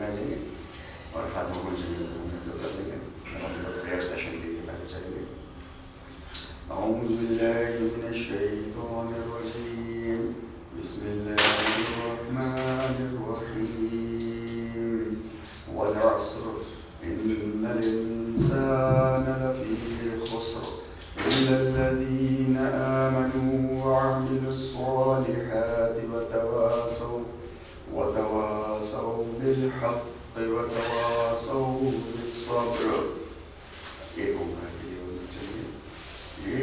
में आ जाइए और हाथों को जमीन कर देंगे। हम लोग प्रेयर सेशन के लिए पहले चलेंगे। औज़ु बिल्लाहि मिनश शैतानिर रजीम, बिस्मिल्लाहिर्रहमानिर रहीम, वल अस्र इन्नल इंसाना लफी खुस्र इल्लल्लज़ीना आमनू व अमिलुस्सॉलिहाति व तवासौ बिलहक़्क़ि व तवासौ बिस्सब्र। एक ओंकार के लिए बोलना चाहिए।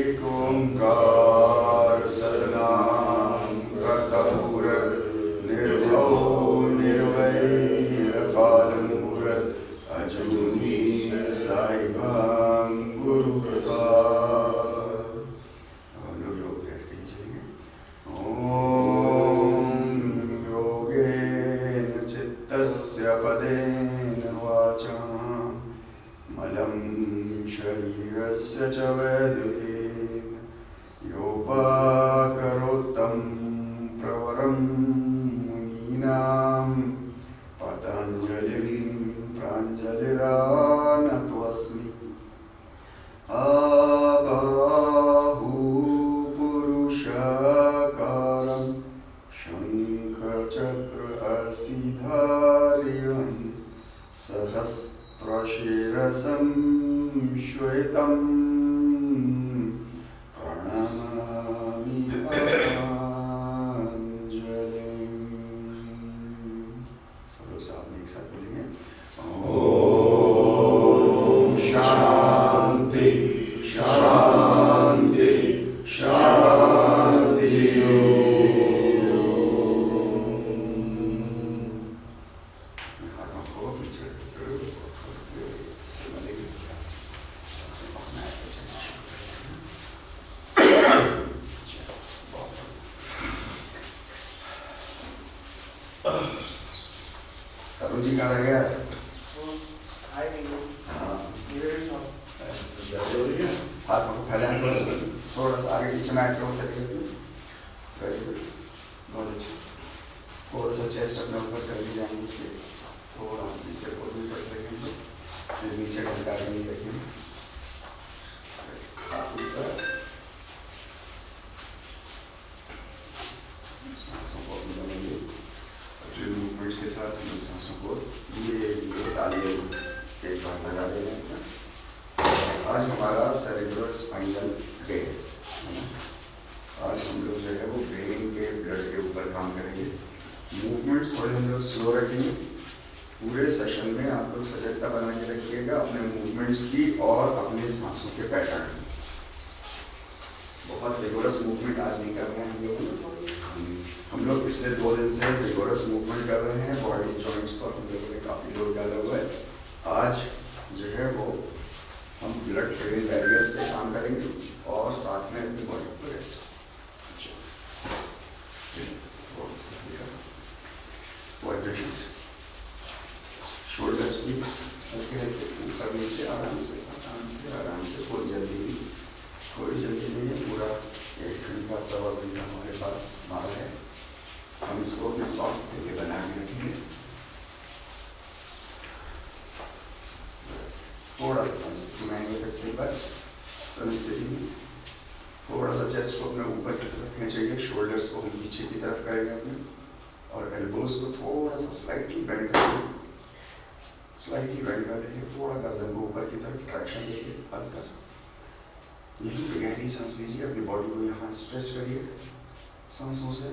एक ओंकार सदनाम कर्तापुर निर्भव निर्वैर कालमूरत अजूनी साईबां गुरु प्रसाद। हम लोग योग बैठ के चलेंगे। ओम योगेन चित्तस्य पदेन वाचा मलं शरीरस्य च वैद्युकेन योपाकरोत्तं प्रवरं मुनीनां पतञ्जलिं प्राञ्जलिरानतोऽस्मि। आबाहुपुरुषाकारं शङ्खचक्र असिधारिणं सहस्रशीर्षं श्वेतं प्रणमामि पतञ्जलिं। सब लोग साथ में एक साथ बोलेंगे। ओम शांति शांति शांति। हाथों को पीछे अरुण जी कहाँ रह गया? हाथों को फैलाने थोड़ा सा आगे पीछे मैट पे उठा के वेरी गुड, बहुत अच्छा। थोड़ा सा चेस्ट अपने ऊपर कर ली जाएंगे, थोड़ा इससे को भी पट रखेंगे, सिर नीचे ढलका के नहीं रखेंगे। सांसों को अपनी बनेंगे मूवमेंट्स के साथ अपनी सांसों को धीरे धीरे तालिए एक बार लगा देंगे। आज हमारा सेरेब्रल स्पाइनल डे है ना। आज हम लोग जो है वो ब्रेन के ब्लड के ऊपर काम करेंगे। मूवमेंट्स थोड़े हम लोग स्लो रखेंगे। पूरे सेशन में आप लोग सजगता बना के रखिएगा अपने मूवमेंट्स की और अपने सांसों के पैटर्न। बहुत रिगोरस मूवमेंट आज नहीं कर रहे हैं हम लोग पिछले 2 दिन से रिगोरस मूवमेंट कर रहे हैं। बॉडी जॉइंट्स पर हम लोगों ने काफ़ी लोड डाला हुआ है। आज जो है वो हम ब्लड ब्रेन बैरियर से काम करेंगे और साथ में अपनी बॉडी को रेस्ट। शोल्डर्स भी ऊपर नीचे आराम से कोई जल्दी नहीं है। पूरा 1 घंटा 1.25 घंटा हमारे पास माल है। हम इसको अपने स्वास्थ्य के लिए बना के रखेंगे। थोड़ा सा समस्थिति में आएंगे, बस समस्थिति में थोड़ा सा चेस्ट को अपने ऊपर की तरफ रखना चाहिए। शोल्डर्स को हम पीछे की तरफ करेंगे अपने, और एल्बोज को थोड़ा सा स्लाइटली बेंड करेंगे, थोड़ा गर्दन को ऊपर की तरफ ट्रैक्शन देंगे हल्का सा। यहीं पे गहरी सांस लीजिए, अपनी बॉडी को यहाँ स्ट्रेच करिए सांसों से।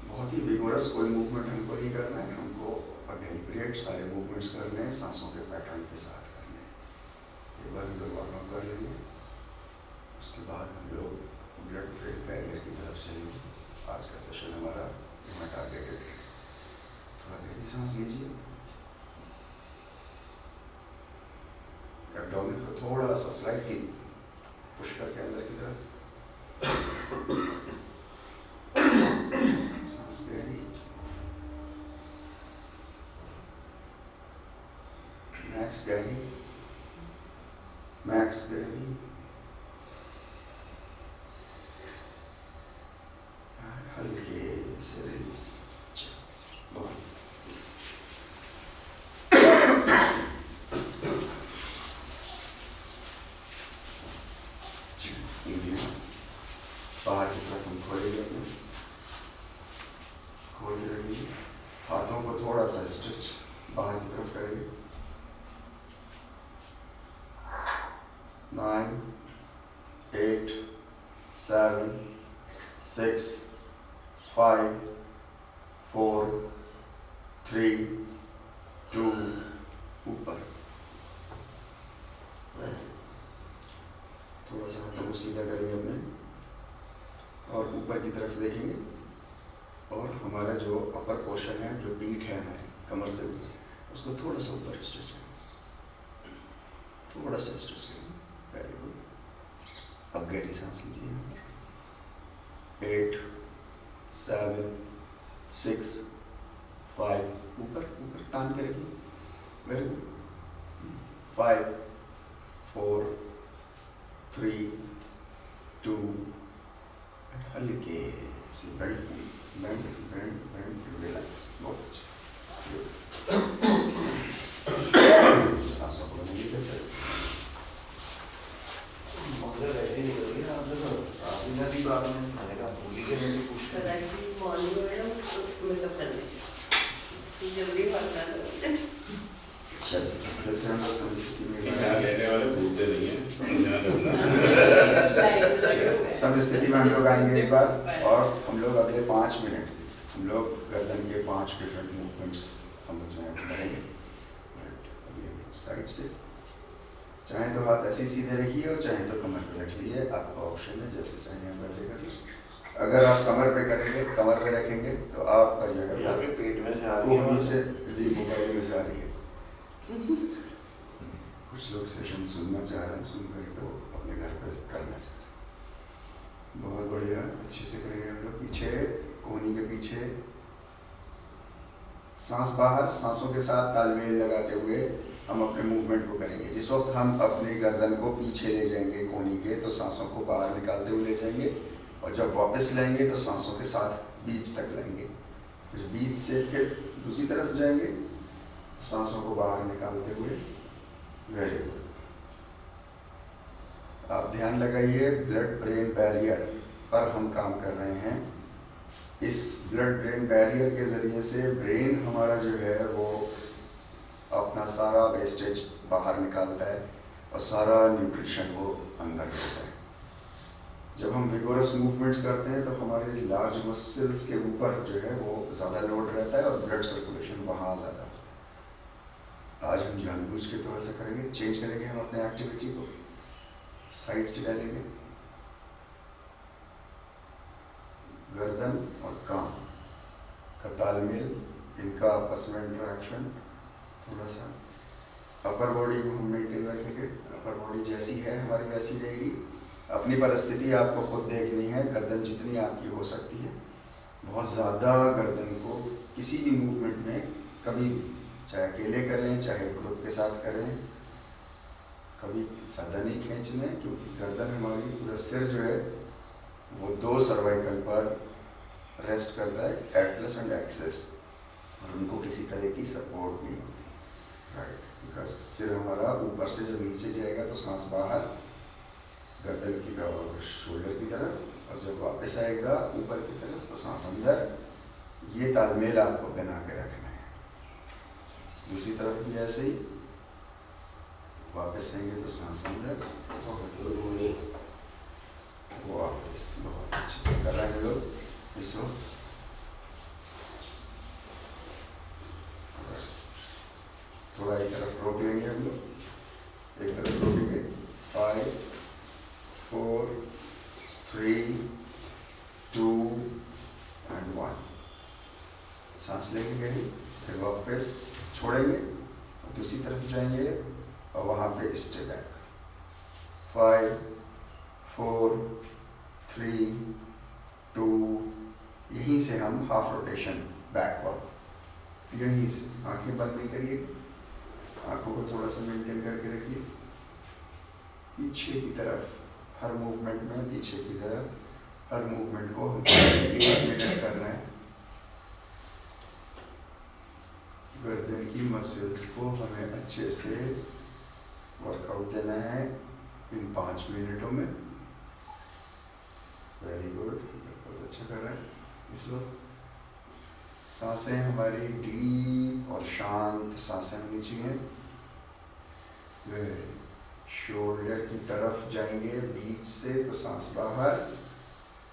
बहुत ही विगोरस कोई मूवमेंट हमको नहीं करना है, हमको डेलिब्रेट सारे मूवमेंट्स करने हैं, सांसों के पैटर्न के साथ करने हैं। एक बार हम लोग वार्म अप कर लेंगे, उसके बाद हम लोग ब्लड ब्रेन बैरियर की तरफ चलेंगे। आज का सेशन हमारा यहाँ टारगेटेड है। थोड़ा गहरी सांस लीजिए, एब्डोमेन को थोड़ा सा स्लाइटली पुश करके अंदर की तरफ। सांस गहरी, मैक्स गहरी, हल्के से रिलीज। खोलेंगे अपने, खोल के रखिए। हाथों को थोड़ा सा स्ट्रेच बाहर की तरफ करेंगे। 9, 8, 7, 6, 5, 4, 3, 2, ऊपर। थोड़ा सा हाथों को सीधा करेंगे अपने और ऊपर की तरफ देखेंगे। और हमारा जो अपर पोर्शन है, जो पीठ है हमारी कमर से ऊपर, उसको थोड़ा सा ऊपर स्ट्रेच करेंगे, थोड़ा सा स्ट्रेच करेंगे। Very good. अब गहरी सांस लीजिए। 8, 7, 6, 5, ऊपर ऊपर तान के रखिए। Very good. 5, 4, 3, 2, हल्के से bend bend bend bend, relax. बहुत अच्छा। सांसों को नहीं कैसे मगर ऐसे नहीं करोगे ना, आप देखो आप बिना भी बात में मैंने कहा भूली के नहीं पूछ मॉर्निंग में ना मेकअप करने जल्दी भागना है। जैसे हम लोग संस्कृति में लेने वाले भूलते नहीं है। संस्कृति में हम लोग आएंगे एक बार, और हम लोग अगले 5 मिनट हम लोग गर्दन के 5 डिफरेंट मूवमेंट्स हम लोग जो है करेंगे। अभी साइड से चाहे तो हाथ ऐसे सीधे रखिए और चाहे तो कमर पे रख लीजिए, आपका ऑप्शन है, जैसे चाहे आप वैसे कर लीजिए। अगर आप कमर पे करेंगे, कमर पे रखेंगे तो आपका जो है यहाँ पे पेट में से आ रही कोहनी है से जी मोबाइल में से आ रही है। कुछ लोग सेशन सुनना चाह रहे हैं, सुन करके वो अपने घर पे करना चाह रहे हैं। बहुत बढ़िया, अच्छे से करेंगे हम लोग। पीछे कोहनी के पीछे सांस बाहर, सांसों के साथ तालमेल लगाते हुए हम अपने मूवमेंट को करेंगे। जिस वक्त हम अपनी गर्दन को पीछे ले जाएंगे कोहनी के, तो सांसों को बाहर निकालते हुए ले जाएंगे, और जब वापस लाएंगे तो सांसों के साथ बीच तक लाएंगे। फिर बीच से फिर दूसरी तरफ जाएंगे, सांसों को बाहर निकालते हुए। Very good. आप ध्यान लगाइए, ब्लड ब्रेन बैरियर पर हम काम कर रहे हैं। इस ब्लड ब्रेन बैरियर के ज़रिए से ब्रेन हमारा जो है वो अपना सारा वेस्टेज बाहर निकालता है और सारा न्यूट्रिशन वो अंदर लेता है। जब हम विगोरस मूवमेंट्स करते हैं तो हमारे लार्ज मसल्स के ऊपर जो है वो ज़्यादा लोड रहता है और ब्लड सर्कुलेशन वहाँ ज़्यादा होता है। आज हम जानबूझ के थोड़ा सा करेंगे, चेंज करेंगे हम अपने एक्टिविटी को, साइड से डालेंगे। गर्दन और कान का तालमेल, इनका आपस में इंटरेक्शन, थोड़ा सा अपर बॉडी को हम मेंटेन रखेंगे। अपर बॉडी जैसी है हमारी वैसी रहेगी। अपनी परिस्थिति आपको खुद देखनी है। गर्दन जितनी आपकी हो सकती है, बहुत ज़्यादा गर्दन को किसी भी मूवमेंट में कभी, चाहे अकेले करें चाहे ग्रुप के साथ करें, कभी ज़्यादा नहीं खींचना है, क्योंकि गर्दन हमारी, पूरा सिर जो है वो 2 सर्वाइकल पर रेस्ट करता है, एटलस एंड एक्सेस, और उनको किसी तरह की सपोर्ट नहीं होती। राइट, सिर हमारा ऊपर से जब नीचे जाएगा तो सांस बाहर, गर्दन की शोल्डर की तरफ, और जब वापस आएगा ऊपर की तरफ तो सांस अंदर। ये तालमेल आपको बना के रखना है। दूसरी तरफ भी ऐसे ही, वापस आएंगे तो सांस अंदर, वापस। बहुत अच्छे से कर रहे हैं लोग इस वक्त। थोड़ा एक तरफ रोक लेंगे हम लोग, एक तरफ रोकेंगे। 5, 4, 3, 2 एंड 1। सांस लेके गए, फिर वापस छोड़ेंगे और दूसरी तरफ जाएंगे और वहाँ पे स्टे बैक। 5, 4, 3, 2, यहीं से हम हाफ रोटेशन बैकवर्ड, यहीं से। आंखें बंद नहीं करिए, आंखों को थोड़ा सा मेंटेन करके रखिए। पीछे की तरफ हर मूवमेंट में, पीछे की तरफ हर मूवमेंट को 1 मिनट करना है। गर्दन की मसल्स को हमें अच्छे से वर्कआउट देना है इन 5 मिनटों में। Very good. अच्छा कर रहे हैं इस वक्त। सांसें हमारी डीप और शांत सांसें होनी चाहिए। शोल्डर की तरफ जाएंगे बीच से तो सांस बाहर,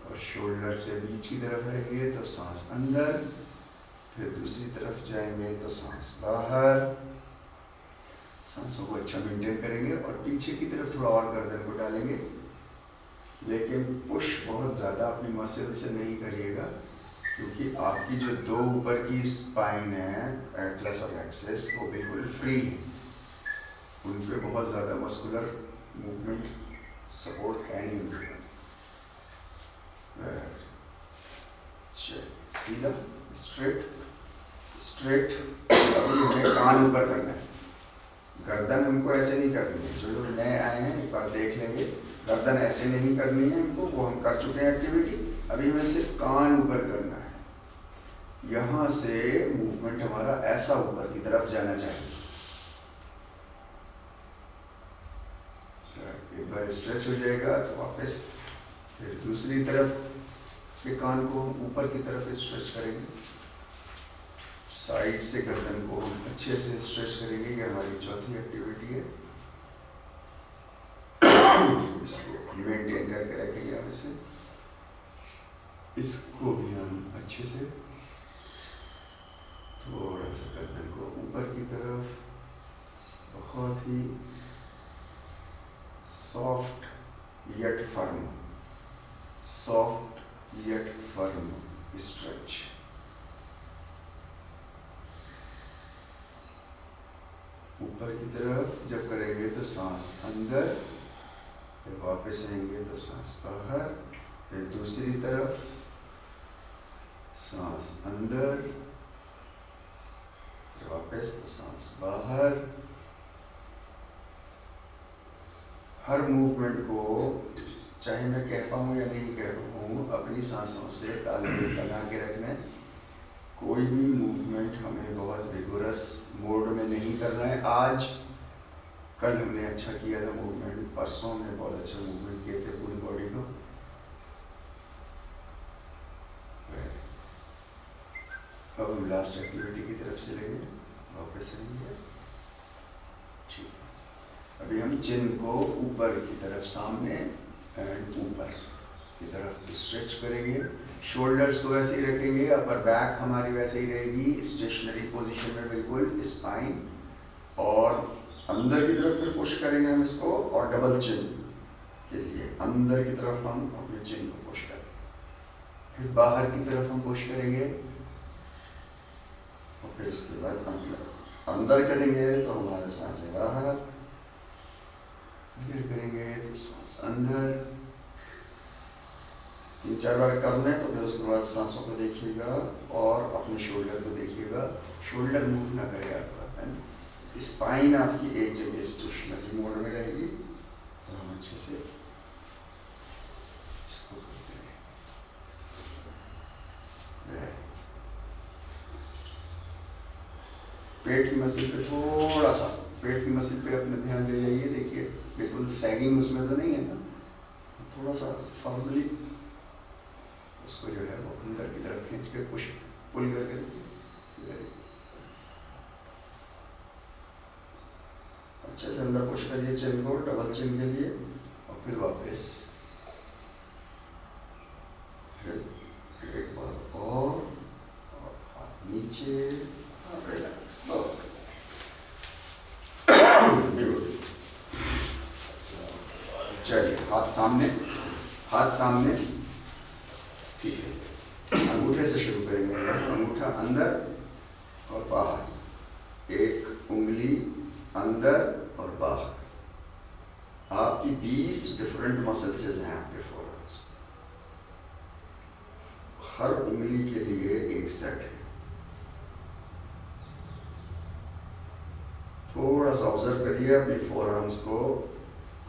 और शोल्डर से बीच की तरफ रहेंगे तो सांस अंदर, फिर दूसरी तरफ जाएंगे तो सांस बाहर। सांसों को अच्छा मेंटेन करेंगे और पीछे की तरफ थोड़ा और गर्दन को डालेंगे, लेकिन पुश बहुत ज़्यादा अपनी मसल से नहीं करिएगा, क्योंकि आपकी जो दो ऊपर की स्पाइन है, एटलस और एक्सिस, वो बिल्कुल फ्री है। उन पे बहुत ज़्यादा मस्कुलर मूवमेंट सपोर्ट है नहीं उनके पास। सीधा स्ट्रेट स्ट्रेट। अभी हमें कान ऊपर करना है, गर्दन हमको ऐसे नहीं करनी है। जो लोग नए आए हैं एक बार देख लेंगे, गर्दन ऐसे नहीं करनी है हमको, वो हम कर चुके हैं एक्टिविटी। अभी हमें सिर्फ कान ऊपर करना है। यहाँ से मूवमेंट हमारा ऐसा ऊपर की तरफ जाना चाहिए। एक बार स्ट्रेच हो जाएगा तो वापस फिर दूसरी तरफ के कान को हम ऊपर की तरफ स्ट्रेच करेंगे। साइड से गर्दन को हम अच्छे से स्ट्रेच करेंगे। ये हमारी चौथी एक्टिविटी है। इसको मेंटेन करके रखेंगे हम इसे। इसको भी हम अच्छे से थोड़ा सा गर्दन को ऊपर की तरफ, बहुत ही soft yet firm, soft yet firm stretch. ऊपर की तरफ जब करेंगे तो सांस अंदर, फिर वापस आएंगे तो सांस बाहर, फिर दूसरी तरफ सांस अंदर, फिर वापस तो सांस बाहर। हर मूवमेंट को, चाहे मैं कह पाऊँ या नहीं कह पाऊँ, अपनी सांसों से तालमेल बना के रखना है। कोई भी मूवमेंट हमें बहुत विगोरस मोड में नहीं करना है। आज कल हमने अच्छा किया था मूवमेंट, परसों हमने बहुत अच्छा मूवमेंट किए थे पूरी बॉडी को। अब हम लास्ट एक्टिविटी की तरफ चलेंगे, वापस आएंगे। ठीक, अभी हम चिन को ऊपर की तरफ, सामने एंड ऊपर की तरफ स्ट्रेच करेंगे। शोल्डर्स को वैसे ही रखेंगे, अपर बैक हमारी वैसे ही रहेगी, स्टेशनरी पोजीशन में बिल्कुल, स्पाइन। और अंदर की तरफ फिर पुश करेंगे हम इसको, और डबल चिन के लिए अंदर की तरफ हम अपने चिन को पुश करेंगे। फिर बाहर की तरफ हम पुश करेंगे, और फिर उसके बाद अंदर करेंगे तो हमारे सांसें बाहर, फिर करेंगे तो सांस अंदर। 3-4 बार करना है तो फिर उसके बाद सांसों को देखिएगा और अपने शोल्डर को देखिएगा। शोल्डर मूव ना करे आपका, स्पाइन आपकी एक जगह स्टेशनरी मोड में रहेगी। तो हम अच्छे से इसको करते हैं। पेट की मसल पे थोड़ा सा, पेट की मसल पे अपने ध्यान ले जाइए। देखिए बिल्कुल सैगिंग उसमें तो नहीं है ना, थोड़ा सा फॉर्मली उसको जो है वो अंदर की तरफ खींच के पुश पुल करके अच्छे से अंदर पुश करिए चिन को, डबल चिन के लिए। और फिर वापस एक बार और हाथ नीचे, रिलैक्स। चलिए हाथ सामने, हाथ सामने। ठीक है, अंगूठे से शुरू करेंगे। अंगूठा अंदर और बाहर, एक उंगली अंदर और बाहर। आपकी 20 डिफरेंट मसल्स हैं आपके फोरआर्म्स। हर उंगली के लिए एक सेट है। थोड़ा सा ऑब्जर्व करिए अपनी फोरआर्म्स को,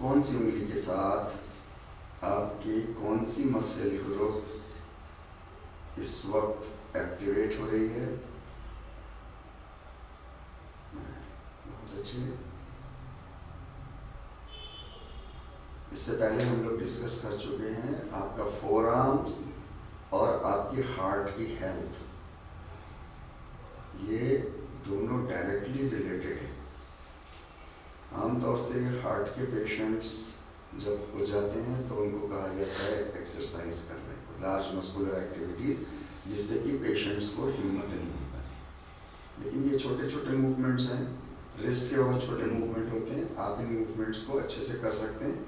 कौन सी उंगली के साथ आपकी कौन सी मसल ग्रुप इस वक्त एक्टिवेट हो रही है। बहुत अच्छी। इससे पहले हम लोग डिस्कस कर चुके हैं, आपका फोरआर्म्स और आपकी हार्ट की हेल्थ, ये दोनों डायरेक्टली रिलेटेड है। आमतौर से हार्ट के पेशेंट्स जब हो जाते हैं तो उनको कहा जाता है एक्सरसाइज करने को, लार्ज मस्कुलर एक्टिविटीज़, जिससे कि पेशेंट्स को हिम्मत नहीं हो पाती। लेकिन ये छोटे छोटे मूवमेंट्स हैं, रिस्ट के बहुत छोटे मूवमेंट होते हैं, आप इन मूवमेंट्स को अच्छे से कर सकते हैं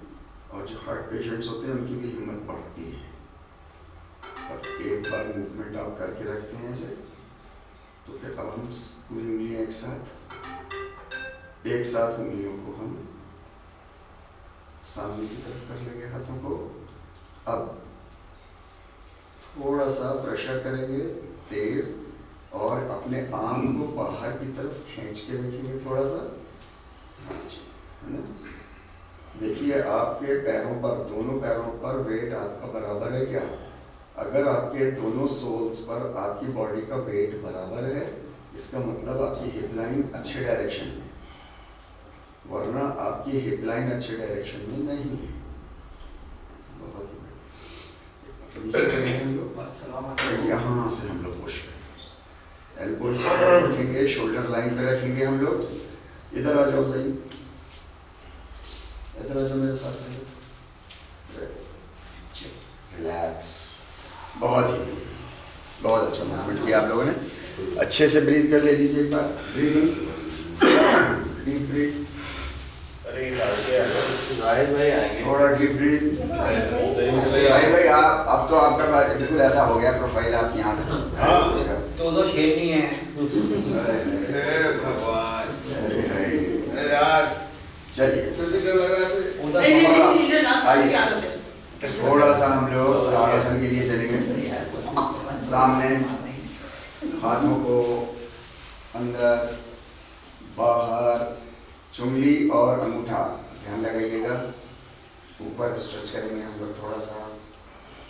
और जो हार्ट पेशेंट्स होते हैं उनकी भी हिम्मत बढ़ती है। और एक बार मूवमेंट आप करके रखते हैं ऐसे, तो फिर अब हम पूरी उंगलियां एक साथ उंगलियों को हम सामने की तरफ कर लेंगे, हाथों को। अब थोड़ा सा प्रेशर करेंगे तेज, और अपने आर्म को बाहर की तरफ खींच के रखेंगे थोड़ा सा, है ना। देखिए आपके पैरों पर, दोनों पैरों पर वेट आपका बराबर है क्या? अगर आपके दोनों सोल्स पर आपकी बॉडी का वेट बराबर है, इसका मतलब आपकी हिप लाइन अच्छे डायरेक्शन में, वरना आपकी हिप लाइन अच्छे डायरेक्शन में नहीं है। बहुत ही नीचे करेंगे हम लोग, यहाँ से हम लोग पुश करेंगे, एल्बोज रखेंगे, शोल्डर लाइन पे रखेंगे हम लोग। इधर आ जाओ सही, इधर आ जाओ मेरे साथ में, रिलैक्स। बहुत अच्छा मूवमेंट किया आप लोगों ने। अच्छे से ब्रीथ कर ले लीजिए एक बार, ब्रीदिंग, डीप ब्रीथ, थोड़ा डीप ब्रीथ। भाई आप, अब तो आपका बिल्कुल ऐसा हो गया प्रोफाइल आपकी यहाँ पे, तो खेलनी है। भगवान, चलिए नहीं, थोड़ा सा हम लोग आसन के लिए चलेंगे। सामने हाथों को अंदर बाहर, चुंगली और अंगूठा ध्यान लगाइएगा, ऊपर स्ट्रेच करेंगे हम लोग थोड़ा सा।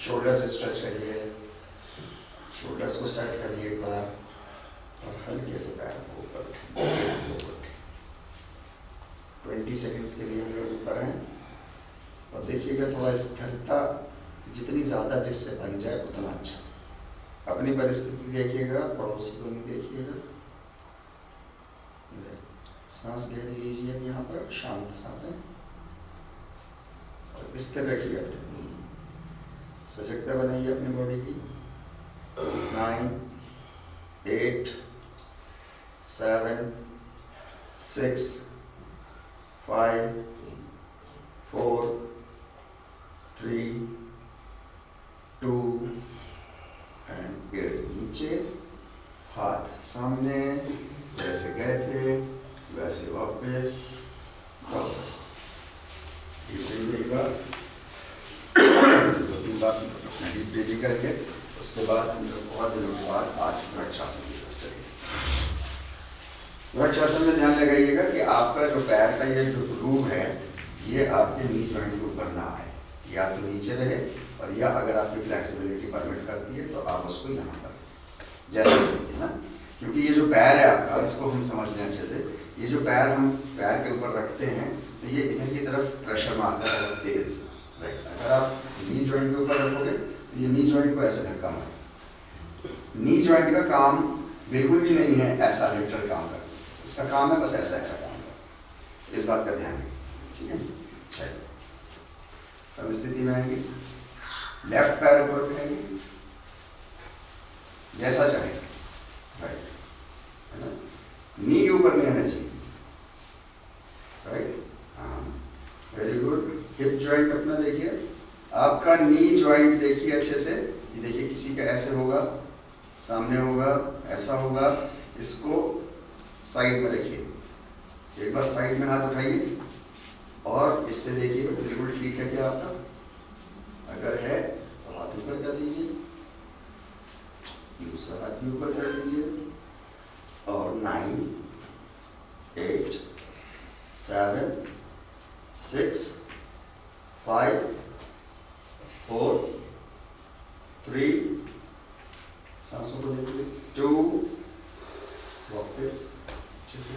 शोल्डर्स स्ट्रेच करिए, शोल्डर्स को सेट करिए एक बार, और हल्के से पैर को ऊपर। 20 सेकंड्स के लिए हम लोग ऊपर हैं, और देखिएगा थोड़ा स्थिरता जितनी ज़्यादा जिससे बन जाए उतना अच्छा। अपनी परिस्थिति देखिएगा, पड़ोसी को नहीं देखिएगा। सांस गहरी लीजिए यहाँ पर, शांत सांसें, और स्थिर रखिए अपने, सजगता बनाइए अपनी बॉडी की। 9, 8, 7, 6, 5, 4, 3, 2 एंड 8। नीचे, हाथ सामने, जैसे गए थे वैसे वापस। डीप ब्रीदिंग करके उसके बाद हम लोग बहुत दिनों के बाद आज वृक्षासन की तरफ चलेंगे। वृक्षासन में ध्यान लगाइएगा कि आपका जो पैर का ये जो ग्रूव है, ये आपके नी जॉइंट के ऊपर ना आए, या तो नीचे रहे, और या अगर आपकी फ्लेक्सिबिलिटी परमिट करती है तो आप उसको यहाँ पर जैसे चाहिए ना। क्योंकि ये जो पैर है आपका, इसको हम समझ लें अच्छे से, ये जो पैर हम पैर के ऊपर रखते हैं तो ये इधर की तरफ प्रेशर मारता है बहुत तेज, राइट। अगर आप नी जॉइंट के ऊपर रखोगे तो ये नी जॉइंट को ऐसे धक्का मारे। नी जॉइंट का काम बिल्कुल भी नहीं है ऐसा लेटरल काम करना, इसका काम है बस ऐसा ऐसा काम करना। इस बात का ध्यान रखिए, ठीक है। चलिए सब स्थिति में आएंगे, लेफ्ट पैर ऊपर उठाएंगे जैसा चाहे, राइट, है ना। नी ऊपर नहीं आना चाहिए, राइट। हाँ, वेरी गुड। हिप जॉइंट अपना देखिए, आपका नी जॉइंट देखिए अच्छे से। ये देखिए किसी का ऐसे होगा, सामने होगा, ऐसा होगा। इसको साइड में रखिए, एक बार साइड में हाथ उठाइए और इससे देखिए बिल्कुल ठीक है क्या आपका। अगर है तो हाथ ऊपर कर लीजिए, दूसरा हाथ भी ऊपर कर लीजिए, और 9, 8, 7, 6, 5, 4, 3, सांसों को देखिए, 2, वापस अच्छे से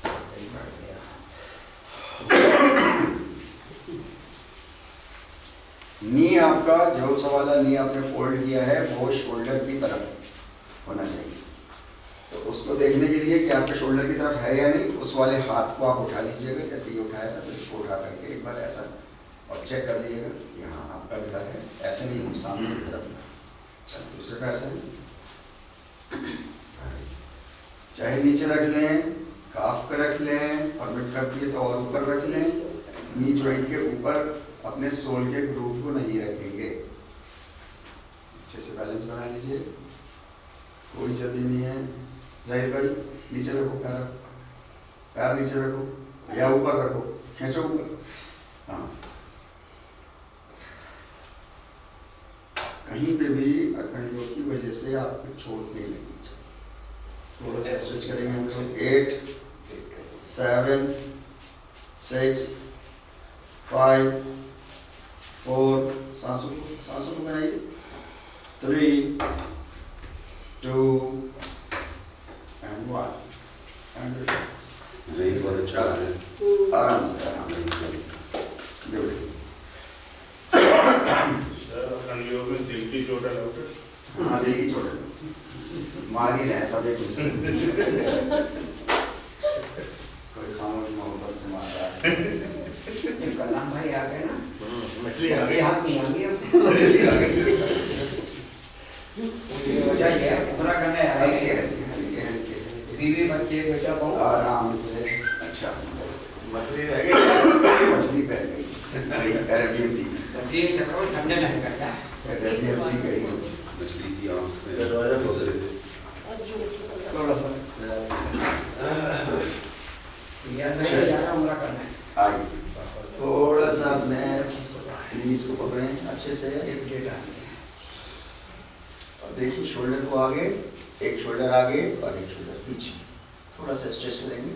सही बैठ गया। नी आपका आपका जो वाला नी आपने फोल्ड किया है वो शोल्डर की तरफ होना चाहिए। तो उसको देखने के लिए कि आपके शोल्डर की तरफ है या नहीं, उस वाले हाथ को आप उठा लीजिएगा, जैसे ये उठाया था तो इसको उठा करके एक बार ऐसा और चेक कर लीजिएगा, यहाँ आपका किधर है, ऐसे नहीं सामने की तरफ। चलो दूसरे पैर से चाहे नीचे रख लें, काफ का रख लें, और मिड रख दिए तो और ऊपर रख लें। नी जॉइंट के ऊपर अपने सोल के ग्रूव को नहीं रखेंगे। अच्छे से बैलेंस बना लीजिए, कोई जल्दी नहीं है। जाहिद भाई नीचे रखो, पैर नीचे रखो या ऊपर रखो, खींचो ऊपर। हाँ, कहीं पे भी अखंडियों की वजह से आपको चोट नहीं लगनी चाहिए। थोड़ा सा स्ट्रेच करेंगे हम लोग। 8 7 6 5 4, सांसों को बनाइए। 3 2 and 1 and relax। जही बहुत अच्छा है। आराम से गुड। सर अखंडियों में दिल की चोट है डॉक्टर। हाँ, दिल की चोट है, मार ही रहे सब एक दूसरे को। कोई खामोश मोहब्बत से मार रहा है। कलाम भाई आ गए ना, मछली आ गई। हाथ में आ गई अच्छा ये पूरा करने हल्के आए। हल्के हल्के बीवी बच्चे बेटा बहू आराम से। अच्छा, मछली रह गई। मछली पैर गई, कैरेबियन सी, बच्चे देखो संडे नहीं करता। कैरेबियन सी गई। मछली की आँख में दरवाजा खोल रहे थे। थोड़ा सा relax। यार नहीं यार हमला करना है। आइए, थोड़ा सा अपने नीज को पकड़ें अच्छे से। एक डेट आ गया। और देखिए शोल्डर को आगे, एक शोल्डर आगे और एक शोल्डर पीछे। थोड़ा सा स्ट्रेच करेंगे।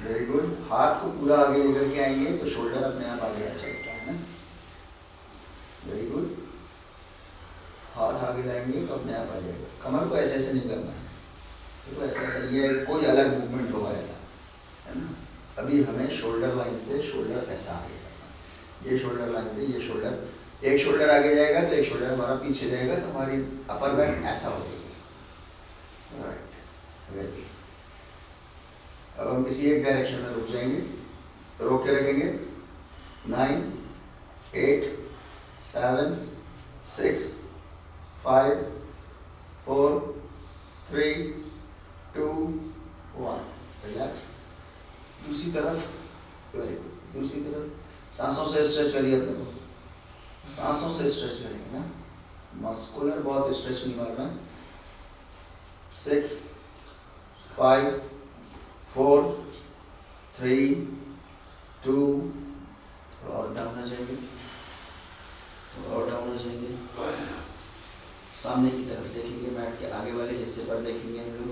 Very good. हाथ को पूरा आगे लेकर के आएंगे तो शोल्डर अपने आप आगे आ जाएगा, है ना। Very good. हाथ आगे लाएंगे तो अपने आप आ जाएगा। कमर को ऐसे ऐसे नहीं करना है, देखो ऐसा ऐसा, ये कोई अलग मूवमेंट होगा ऐसा, है ना। अभी हमें शोल्डर लाइन से शोल्डर ऐसा आगे करना है। ये शोल्डर लाइन से ये शोल्डर, एक शोल्डर आगे जाएगा तो एक शोल्डर हमारा पीछे जाएगा, तो हमारी अपर बैक ऐसा हो जाएगी। Right, very good. अब हम किसी एक डायरेक्शन में रुक जाएंगे, रोक के रखेंगे। 9 8 7 6 5 4 3 2 1। रिलैक्स। दूसरी तरफ, वेरी गुड। दूसरी तरफ सांसों से स्ट्रेच करिए अपने को, सांसों से स्ट्रेच करेंगे ना, मस्कुलर बहुत स्ट्रेच नहीं मारना है। 6 5 4 3 2, थोड़ा और डाउन हो जाएंगे, थोड़ा और डाउन हो जाएंगे। सामने की तरफ देखेंगे, मैट के आगे वाले हिस्से पर देखेंगे हम लोग।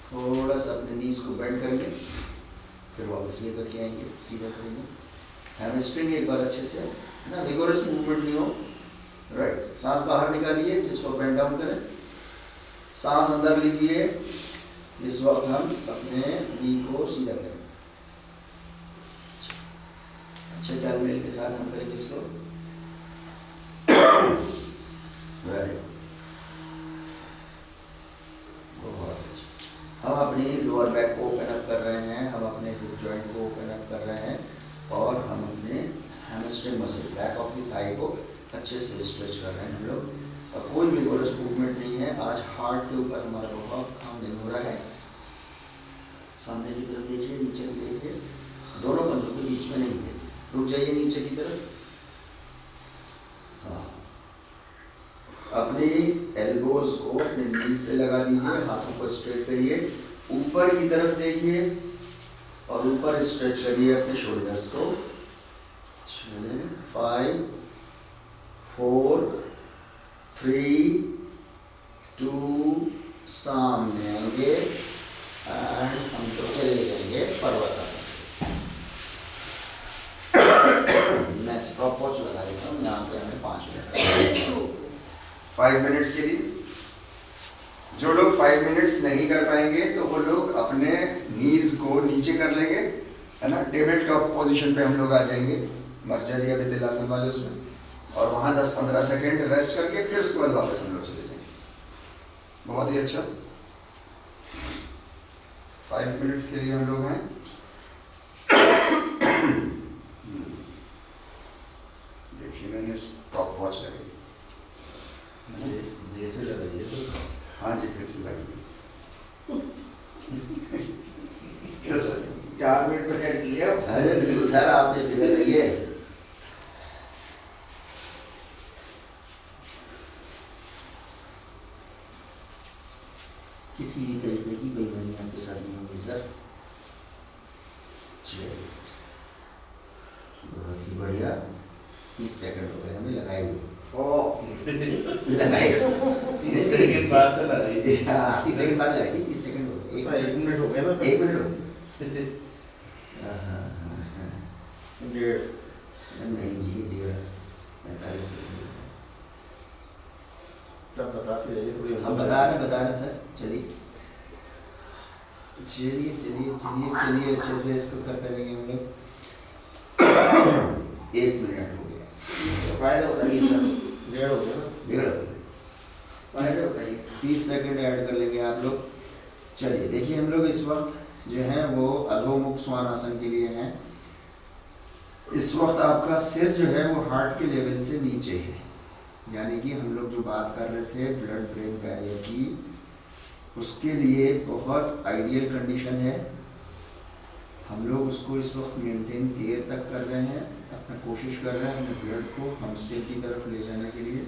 थोड़ा सा अपने नीज को बेंड करेंगे, फिर वापस लेकर के आएंगे, सीधा करेंगे। हैमस्ट्रिंग एक बार अच्छे से, है ना, विगोरस मूवमेंट नहीं हो। राइट, सांस बाहर निकालिए जिसको बेंड डाउन करें, सांस अंदर लीजिए जिस वक्त हम अपने नी को सीधा करें। अच्छे तालमेल के साथ हम करेंगे इसको। वेरी बहुत अच्छा। हम अपनी लोअर बैक को ओपन अप कर रहे हैं, हम अपने हिप जॉइंट को ओपन अप कर रहे हैं, और हम अपने hamstring muscle, back of the thigh को अच्छे से स्ट्रेच कर रहे हैं हम लोग। और कोई भी गोरस मूवमेंट नहीं है आज। हार्ट के ऊपर हमारा बहुत काम नहीं हो रहा है। सामने की तरफ देखिए, नीचे की देखिए, दोनों पंजों के बीच में नहीं थे। रुक जाइए नीचे की तरफ। हाँ, अपनी एल्बोज को अपने नीज से लगा दीजिए, हाथों को स्ट्रेट करिए, ऊपर की तरफ देखिए और ऊपर स्ट्रेच करिए अपने शोल्डर्स को। चलिए 5 4 3 2, सामने आएंगे एंड हम तो चले जाएंगे पर्वतासन। मैं स्टॉप वॉच लगा देता हूँ, यहाँ पे हमें 5 मिनट 5 मिनट्स के लिए। जो लोग 5 मिनट्स नहीं कर पाएंगे तो वो लोग अपने नीज को नीचे कर लेंगे, है ना। टेबल टॉप पोजीशन पे हम लोग आ जाएंगे, मर्जरी या वितिलासन वाले उसमें, और वहाँ 10-15 सेकेंड रेस्ट करके फिर उसके बाद वापस हम लोग चले जाएंगे। बहुत ही अच्छा। 5 मिनट्स के लिए हम लोग हैं। देखिए मैंने स्टॉप वॉच लगाई। ये से लगाइए तो। हाँ जी, फिर से लगाइए। क्या सर 4 मिनट में सेट किया? अरे बिल्कुल सर, आप बेफिक्र रहिए। किसी भी तरीके की बेईमानी आपके साथ नहीं होगी सर। चलिए सर, बहुत ही बढ़िया। 30 सेकंड हो गए हमें लगाए हुए। लगाए 30 सेकंड बाद तो लगाई थी। 30 सेकंड बाद लगाई। 30 सेकंड हो गए। 1 मिनट हो गया ना। 1 मिनट हो गए। डेढ़। नहीं जी, 45 सेकंड। तब बताते जाइए थोड़ी। हम बता रहे सर। चलिए चलिए चलिए चलिए चलिए, अच्छे से इसको करते रहेंगे हम लोग। 1 मिनट हो गया। फायदा बताइए सर। डेढ़ हो गया ना। डेढ़ हो गया। फायदा बताइए। 30 सेकंड ऐड कर लेंगे आप लोग। चलिए देखिए, हम लोग इस वक्त जो है वो अधोमुख श्वानासन के लिए हैं। इस वक्त आपका सिर जो है वो हार्ट के लेवल से नीचे है, यानी कि हम लोग जो बात कर रहे थे ब्लड ब्रेन बैरियर की, उसके लिए बहुत आइडियल कंडीशन है। हम लोग उसको इस वक्त मेंटेन देर तक कर रहे हैं, अपना कोशिश कर रहे हैं अपने ब्लड को हम सिर की तरफ ले जाने के लिए।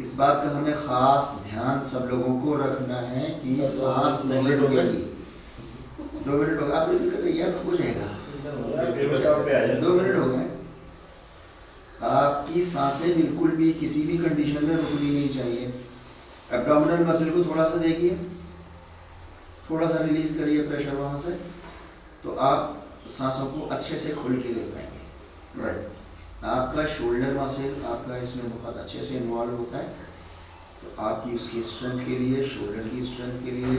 इस बात का हमें ख़ास ध्यान सब लोगों को रखना है कि सांस नहीं रुकेगी। 2 मिनट हो गए, आप भी कर रही है, हो जाएगा। 2 मिनट हो गए। आपकी सांसें बिल्कुल भी किसी भी कंडीशन में रुकनी नहीं चाहिए। एब्डोमिनल मसल को थोड़ा सा देखिए, थोड़ा सा रिलीज करिए प्रेशर वहाँ से, तो आप सांसों को अच्छे से खुल के ले पाएंगे। राइट। आपका शोल्डर मसल आपका इसमें बहुत अच्छे से इन्वॉल्व होता है, तो आपकी उसकी स्ट्रेंथ के लिए, शोल्डर की स्ट्रेंथ के लिए,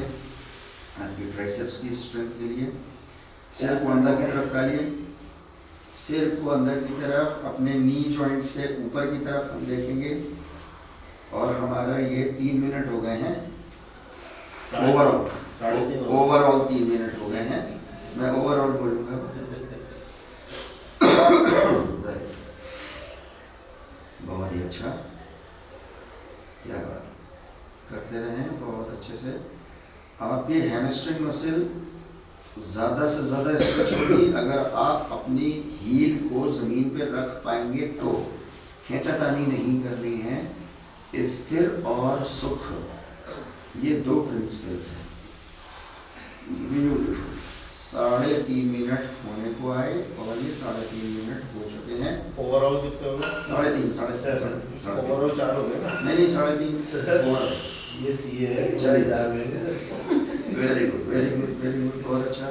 आपकी ट्राइसेप्स की स्ट्रेंथ के लिए सिर को अंदर की तरफ डालिए। सिर को अंदर की तरफ अपने नी जॉइंट से ऊपर की तरफ हम देखेंगे, और हमारा ये 3 मिनट हो गए हैं ओवरऑल 3 मिनट हो गए हैं। मैं ओवरऑल बोलूँगा। बहुत ही अच्छा, क्या बात, करते रहें बहुत अच्छे से। आपकी हैमस्ट्रिंग मसल ज़्यादा से ज़्यादा स्ट्रेच होगी अगर आप अपनी हील को ज़मीन पे रख पाएंगे तो। खींचातानी नहीं करनी है, स्थिर और सुख, ये 2 प्रिंसिपल्स हैं। ब्यूटीफुल। 3.5 मिनट होने को आए और ये 3.5 मिनट हो चुके हैं। ओवरऑल कितने हो गए? 3.5 ओवरऑल 4 हो गए ना। नहीं 3.5 ये सी है 4000 में। Very good very good very good, बहुत अच्छा।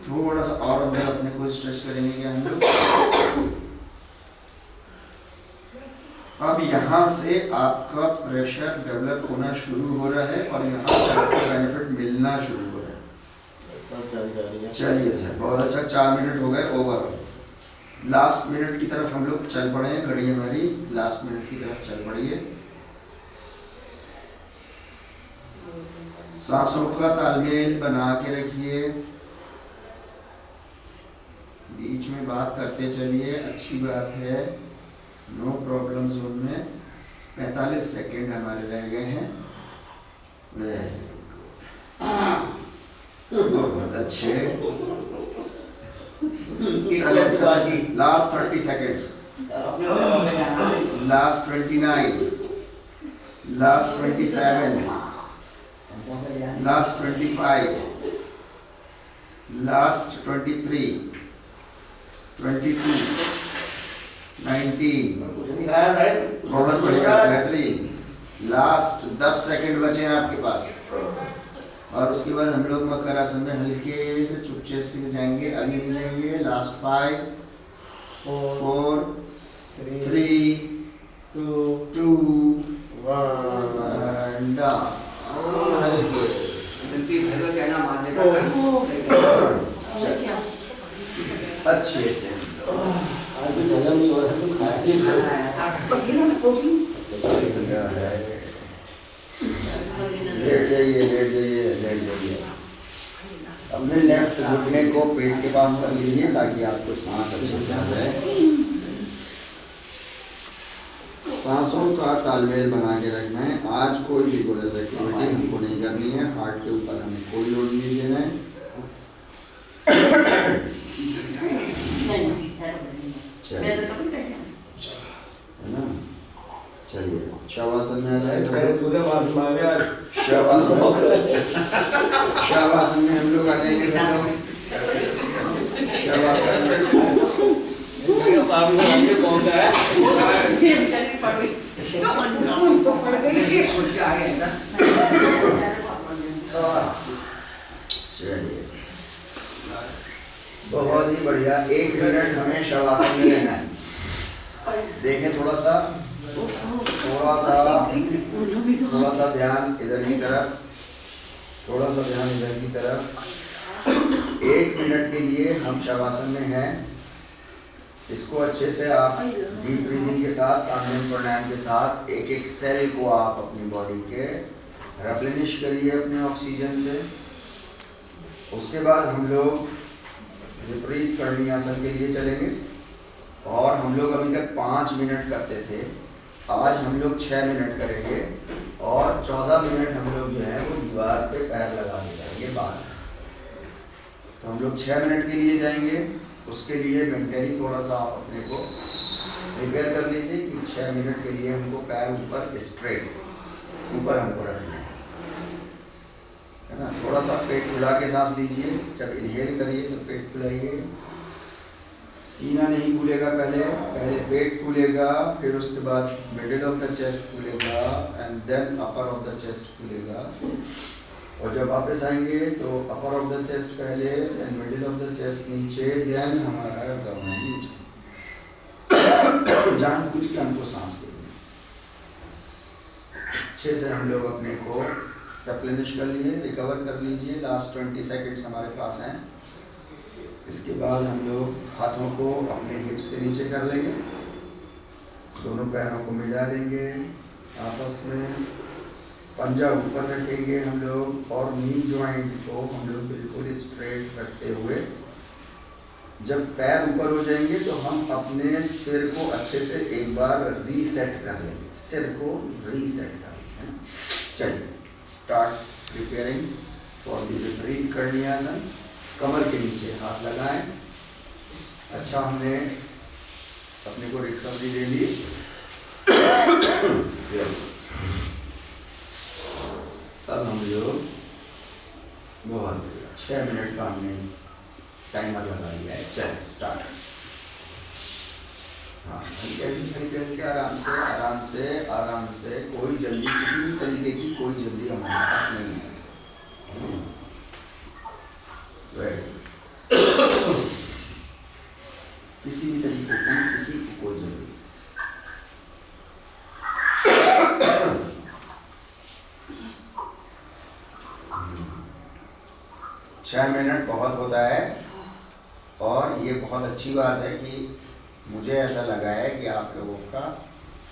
थोड़ा सा और अंदर अपने को स्ट्रेच करेंगे क्या हम लोग। अब यहाँ से आपका प्रेशर डेवलप होना शुरू हो रहा है और यहाँ से आपको बेनिफिट मिलना शुरू हो रहा है। चलिए सर, बहुत अच्छा। 4 मिनट हो गए ओवरऑल। लास्ट मिनट की तरफ हम लोग चल पड़े हैं, घड़ी हमारी लास्ट मिनट की तरफ चल पड़ी है। सांसों का तालमेल बना के रखिए, बीच में बात करते चलिए, अच्छी बात है, नो प्रॉब्लम जोन में। 45 सेकेंड हमारे रह गए हैं। बहुत अच्छे। Last 30 seconds, last 29, last 27, last 25, last 23, 22, 19। बहुत बढ़िया, बेहतरीन। लास्ट 10 सेकंड बचे हैं आपके पास, और उसके बाद हम लोग मकर आसन में हल्के से चुपचे से जाएंगे, अभी नहीं जाएंगे। Last 5, 4, 3, 2, 1 down. अच्छे से आज तो जगह नहीं हो रहा तो खाया नहीं क्या है? लेट जाइए, लेट जाइए, लेट जाइए। अपने लेफ्ट घुटने को पेट के पास कर लीजिए ताकि आपको सांस अच्छे से आ जाए। सांसों का तालमेल बना के रखना है। आज कोई विगोरस एक्टिविटी हमको नहीं करनी है। हार्ट के ऊपर हमें कोई लोड नहीं देना है। चलिए, है ना? चलिए शवासन में आ जाए सब लोग। शवासन शवासन में हम लोग आ जाएंगे सब लोग। शवासन चलिए, बहुत ही बढ़िया। 1 मिनट हमें शवासन में रहना है। देखें थोड़ा सा ध्यान इधर की तरफ, थोड़ा सा ध्यान इधर की तरफ। 1 मिनट के लिए हम शवासन में हैं। इसको अच्छे से आप डीप ब्रीदिंग के साथ, तांडव प्राणायाम के साथ एक एक सेल को आप अपनी बॉडी के रिप्लेनिश करिए अपने ऑक्सीजन से। उसके बाद हम लोग विपरीत करणी आसन के लिए चलेंगे और हम लोग अभी तक 5 मिनट करते थे। आज हम लोग 6 मिनट करेंगे और 14 मिनट हम लोग जो है वो दीवार पे पैर लगा के जाएंगे बाहर। तो हम लोग 6 मिनट के लिए जाएंगे। उसके लिए मेंटली थोड़ा सा आप अपने को प्रिपेयर कर लीजिए कि 6 मिनट के लिए हमको पैर ऊपर स्ट्रेट ऊपर हमको रखना है ना। थोड़ा सा पेट फुला के सांस लीजिए। जब इनहेल करिए तो पेट फुलाइए। सीना नहीं फूलेगा, पहले पेट फूलेगा, फिर उसके बाद मिडिल ऑफ द चेस्ट फूलेगा and then upper of the chest फूलेगा। और जब वापस आएंगे तो अपर ऑफ द चेस्ट पहले, then middle of the chest नीचे, देन हमारा एब्डोमेन नीचे। जानबूझ के हमको सांस लेनी। अच्छे से हम लोग अपने को रिप्लेनिश कर लिए, रिकवर कर लीजिए। लास्ट 20 सेकेंड्स हमारे पास हैं। इसके बाद हम लोग हाथों को अपने हिप्स के नीचे कर लेंगे, दोनों पैरों को मिला लेंगे आपस में, पंजा ऊपर रखेंगे हम लोग और नी जॉइंट को हम लोग बिल्कुल स्ट्रेट रखते हुए। जब पैर ऊपर हो जाएंगे तो हम अपने सिर को अच्छे से एक बार रीसेट कर लेंगे, सिर को रीसेट कर लेंगे। चलिए स्टार्ट प्रिपेयरिंग फॉर द विपरीत करणी आसन। कमर के नीचे हाथ लगाएं। अच्छा, हमने अपने को रिकवरी दे ली। अब हम लोग बहुत 6 मिनट का हमने टाइमर लगा लिया है। चलिए स्टार्ट। हाँ, हल्के आराम से, कोई जल्दी, किसी भी तरीके की कोई जल्दी हमारे पास नहीं है। किसी भी तरीके की किसी की कोई जल्दी। 6 मिनट बहुत होता है और ये बहुत अच्छी बात है कि मुझे ऐसा लगा है कि आप लोगों का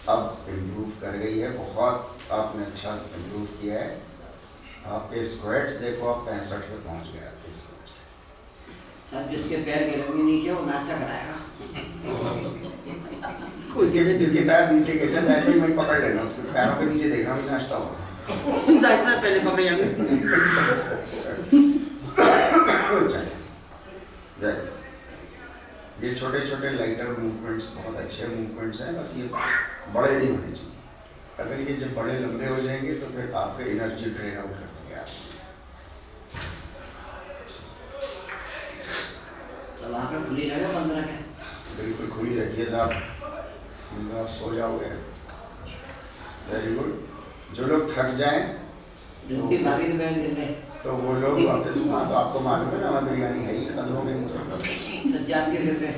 अब इम्प्रूव कर गई है। बहुत आपने अच्छा इम्प्रूव किया है। आपके स्क्वाट्स देखो, आप 65 पे पहुंच गए आपके स्क्वाट्स। सर जिसके पैर गिरेंगे नीचे वो नाश्ता कराएगा। उसके भी जिसके पैर नीचे गिरे जाए तो मैं पकड़ लेना, उसके पैरों के नीचे देखना भी नाश्ता होगा। ज़्यादा पहले पकड़ चलिए, ये छोटे छोटे लाइटर मूवमेंट्स बहुत अच्छे मूवमेंट्स हैं, बस ये बड़े नहीं होने चाहिए। अगर ये जब बड़े लंबे हो जाएंगे तो फिर आपका एनर्जी ड्रेन आउट कर देंगे आप। सब आंखें खुली रहे, बंद रखे। बिल्कुल खुली रखिए साहब, नहीं तो आप सो जाओगे। Very good. जो लोग थक जाएं जिनकी भाभी के पैर गिर गए तो वो लोग वापस, हाँ तो आपको मालूम है ना हमारी बिरयानी है ही कदमों के नीचे। सज्जाद के गिर गए।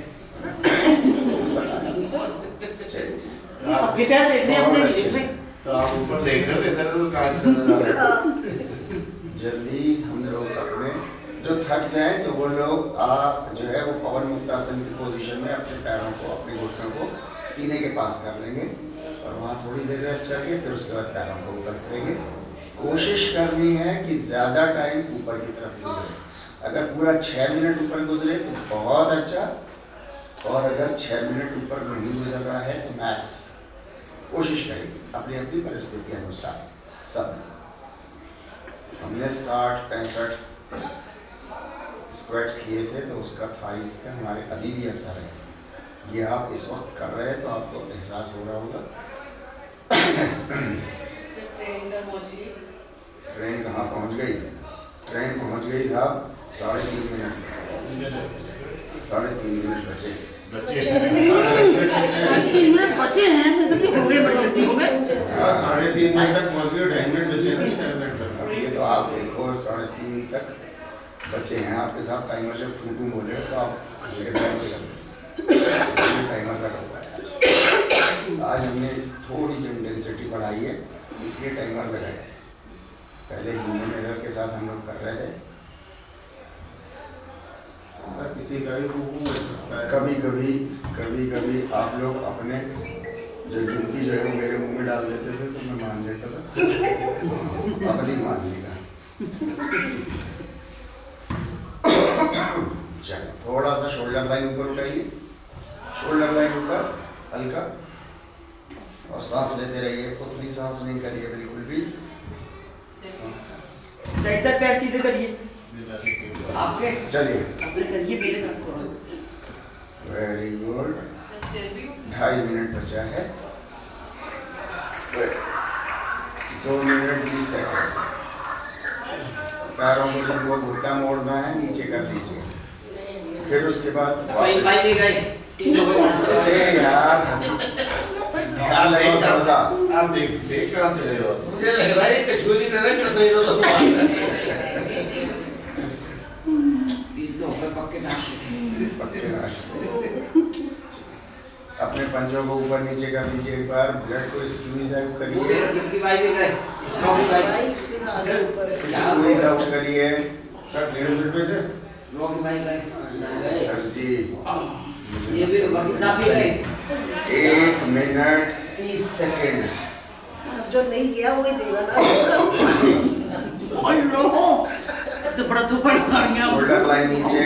आपके पैर देख रहे हैं अपने गिरे हुए। तो आप ऊपर देख रहे हो, इधर तो कहाँ से नजर आ रहा है? जल्दी हम लोग अपने जो थक जाए तो वो लोग जो है वो पवन मुक्तासन की पोजीशन में अपने पैरों को, अपने घुटनों को सीने के पास कर लेंगे और वहाँ थोड़ी देर रेस्ट करके फिर उसके बाद पैरों को ऊपर करेंगे। कोशिश करनी है कि ज़्यादा टाइम ऊपर की तरफ गुजरे। अगर पूरा 6 मिनट ऊपर गुजरे तो बहुत अच्छा, और अगर 6 मिनट ऊपर नहीं गुजर रहा है तो मैक्स कोशिश करेंगे अपनी अपनी परिस्थिति अनुसार। सब हमने 60-65 स्क्वाट्स किए थे तो उसका थाइस पे हमारे अभी भी असर है। ये आप इस वक्त कर रहे हैं तो आपको एहसास हो रहा होगा। ट्रेन कहाँ पहुँच गई? ट्रेन पहुँच गई साहब 3.5 मिनट, 3.5 मिनट बचे। बचे हैं वैसे भी हो गए, बड़े जल्दी हो गए। 3.5 मिनट तक पहुंच गए, 2.5 मिनट बचे हैं, 6 मिनट तक। अब ये तो आप देखो 3.5 तक बचे हैं। आपके साथ टाइमर जब टू बोले तो आप मेरे साथ चलेंगे। टाइमर लगा हुआ है। आज हमने थोड़ी सी इंटेंसिटी बढ़ाई है, इसलिए टाइमर लगाया है। पहले ह्यूमन एरर के साथ हम लोग कर रहे थे। किसी का भी रूप हो सकता है। कभी कभी आप लोग अपने जो गिनती जो है वो मेरे मुंह में डाल देते थे तो मैं मान लेता था। अब नहीं मान लेगा। चलो थोड़ा सा शोल्डर लाइन ऊपर उठाइए, शोल्डर लाइन ऊपर हल्का, और सांस लेते रहिए। उतनी सांस नहीं करिए बिल्कुल भी। जैसा पैर सीधे करिए, आपके चलिए अपने करिए, मेरे तरफ थोड़ा। Very good. 2.5 मिनट बचा है। 2 मिनट 20 सेकंड। पैरों को जो वो घुटना मोड़ना है नीचे कर लीजिए। फिर उसके बाद भाई भी गए, 3 लोग अरे यार ध्यान लगाओ थोड़ा सा। आप देख कहाँ से रहे हो? मुझे लग रहा है कछुए की तरह करते हैं तो पक्के अपने पंजों को ऊपर नीचे कर लीजिए। एक बार ब्लड को स्क्वीज आउट करिए, भाई भी गए, स्क्वीज आउट करिए। सर 1.5 मिनट में से लोग भाई गए, सर जी ये भी बाकी साहब भी गए। 1 मिनट 30 सेकंड। अब जो नहीं गया वही देगा ना। ओए लो, तो बड़ा थप्पड़ मारिया। शोल्डर लाइन नीचे,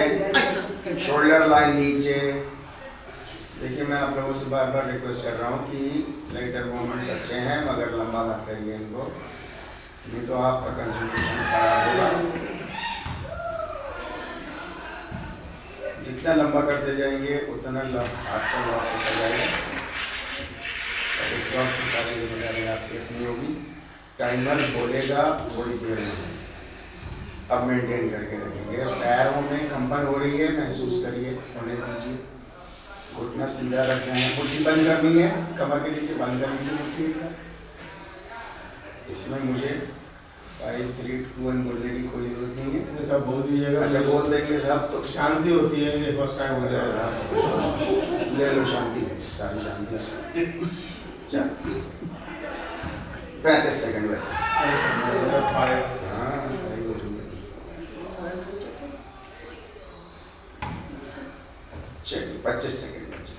शोल्डर लाइन नीचे। देखिए मैं आप लोगों से बार बार रिक्वेस्ट कर रहा हूँ कि लाइटर मूवमेंट्स अच्छे हैं मगर लंबा मत करिए इनको, नहीं तो आपका कंसंट्रेशन खराब होगा। जितना लंबा करते जाएंगे उतना आपका लॉस होता जाएगा, और इस लॉस की सारी जिम्मेदारी आपकी अपनी होगी। टाइमर बोलेगा थोड़ी देर में, अब मेंटेन करके रखेंगे। पैरों में कंपन हो रही है, महसूस करिए, होने दीजिए। घुटना सीधा रखना है, मुट्ठी बंद करनी है, कमर के नीचे बंद कर लीजिए मुट्ठी। इसमें मुझे 5, 3, 2, 1 बोलने की कोई जरूरत नहीं है। सब बोल दीजिएगा। अच्छा बोल देंगे साहब तो शांति होती है, ये फर्स्ट टाइम हो जाएगा। ले लो शांति, सारी शांति। चल 35 सेकंड बचे। चलिए 25 सेकंड बचे।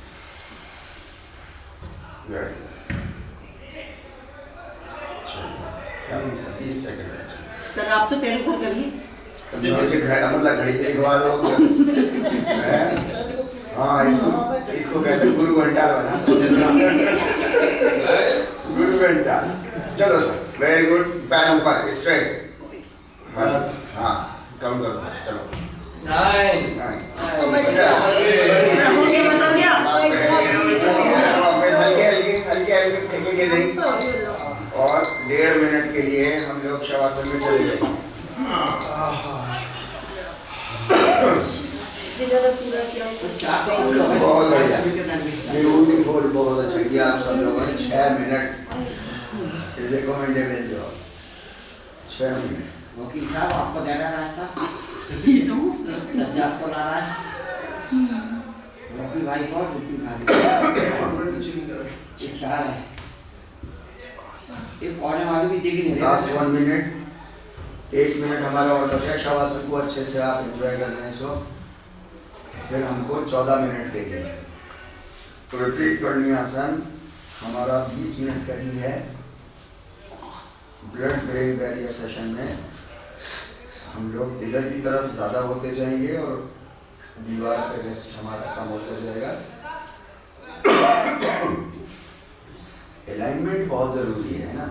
20 सेकंड बचे। सर आप तो पहले ऊपर करिए। मतलब घड़ी के लिखवा दो। हाँ इसको कहते हैं गुरु घंटा बना। गुरु घंटा। चलो सर, वेरी गुड। पैर ऊपर स्ट्रेट। हाँ काउंट करो सर, चलो। 9 हल्के फेंकेंगे नहीं, और 1.5 मिनट के लिए हम लोग शवासन में चले जाएंगे। पूरा किया, बहुत बढ़िया, ब्यूटीफुल, बहुत अच्छा किया आप सब लोगों ने। 6 minute is a commendable job. 6 minute. वकील साहब आपको दे रहा रास्ता, सज्जाद को ला रहा है, रोटी भाई को रोटी भाई एक चार है, एक कोने वाले भी देख नहीं रहे। Last 1 minute. 1 मिनट हमारा और बचा है। शवासन को अच्छे से आप एंजॉय कर लें इसको। फिर हमको 14 मिनट देंगे। तो विपरीत करनी आसन हमारा 20 मिनट का ही है। ब्लड ब्रेन बैरियर सेशन में हम लोग इधर की तरफ ज़्यादा होते जाएंगे और दीवार पे रेस्ट हमारा कम होता जाएगा। अलाइनमेंट बहुत ज़रूरी है ना।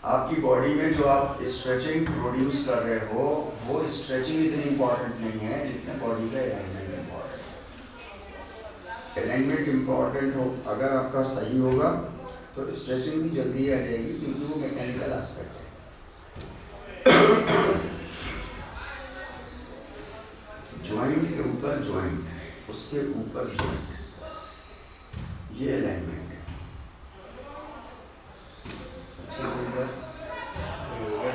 आपकी बॉडी में जो आप स्ट्रेचिंग प्रोड्यूस कर रहे हो वो स्ट्रेचिंग इतनी इम्पोर्टेंट नहीं है जितना बॉडी का अलाइनमेंट इम्पोर्टेंट है। अलाइनमेंट इम्पोर्टेंट हो अगर आपका सही होगा तो स्ट्रेचिंग भी जल्दी आ जाएगी क्योंकि वो मैकेनिकल एस्पेक्ट है। जॉइंट के ऊपर जॉइंट, उसके ऊपर जॉइंट, ये अलाइनमेंट है। अच्छे से ऊपर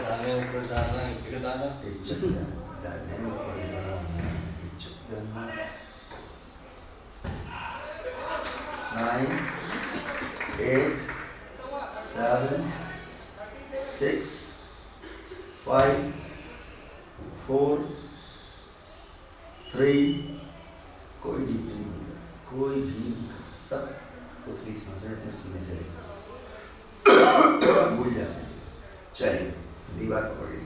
दाने ऊपर डालना है, इधर डालना इज्जत दाने ऊपर डालना, इज्जत दाना। 9 8 7 6 5 4 3 कोई भी नहीं, कोई भी सब उतरी सांसें अपने सीने से भूल जाते हैं। चलिए दीवार पकड़िए,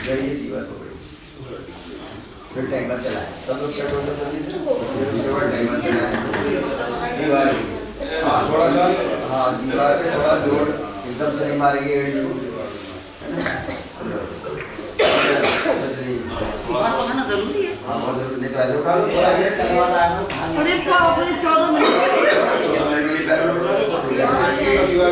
जाइए दीवार पकड़िए, फिर टाइमर चलाएं। सब लोग सेट हो गए जल्दी से, फिर उसके बाद टाइमर चलाएं। दीवार हाँ थोड़ा सा, हाँ दीवार पे थोड़ा जोर एकदम से नहीं मारेंगे, है ना? पकाना जरूरी है। हाँ बहुत जरूरी, नहीं तो ऐसे उठा लो थोड़ा देर अरे बाप रे 14 मिनट के लिए पैर उठा लो। दीवार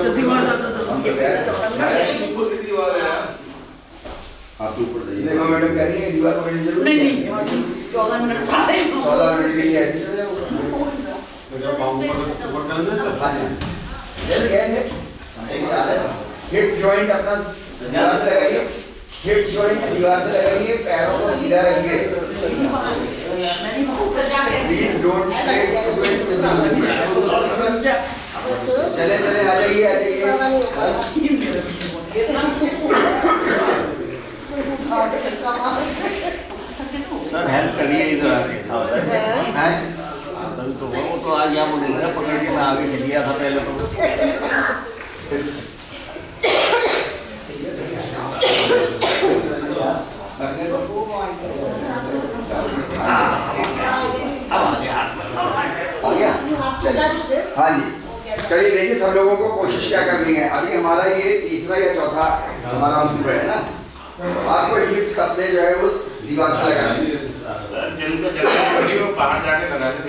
आप तो ऊपर जाइए। देखो मैडम कह रही है दीवार पकड़नी जरूरी नहीं है। नहीं 14 मिनट बाद 14 मिनट के लिए ऐसे चले जाओ। हाँ जी जल्द गए थे एक याद है। हिप जॉइंट अपना दीवार से लगाइए, हिप जॉइंट दीवार से लगाइए, पैरों को सीधा रखिए। Please don't take to it चले चले आ जाइए आ जाइए। सर हेल्प करिए इधर आके। हैं? तो वो तो आज यहाँ बोले ना पकड़ के मैं आगे खिल गया था पहले तो। हाँ जी चलिए देखिए सब लोगों को कोशिश क्या करनी है। अभी हमारा ये तीसरा या चौथा हमारा मूव है ना। आपको हिप्स अपने जो है वो दीवार से लगानी है। जिनको जगह पड़ी वो बाहर जाके लगा के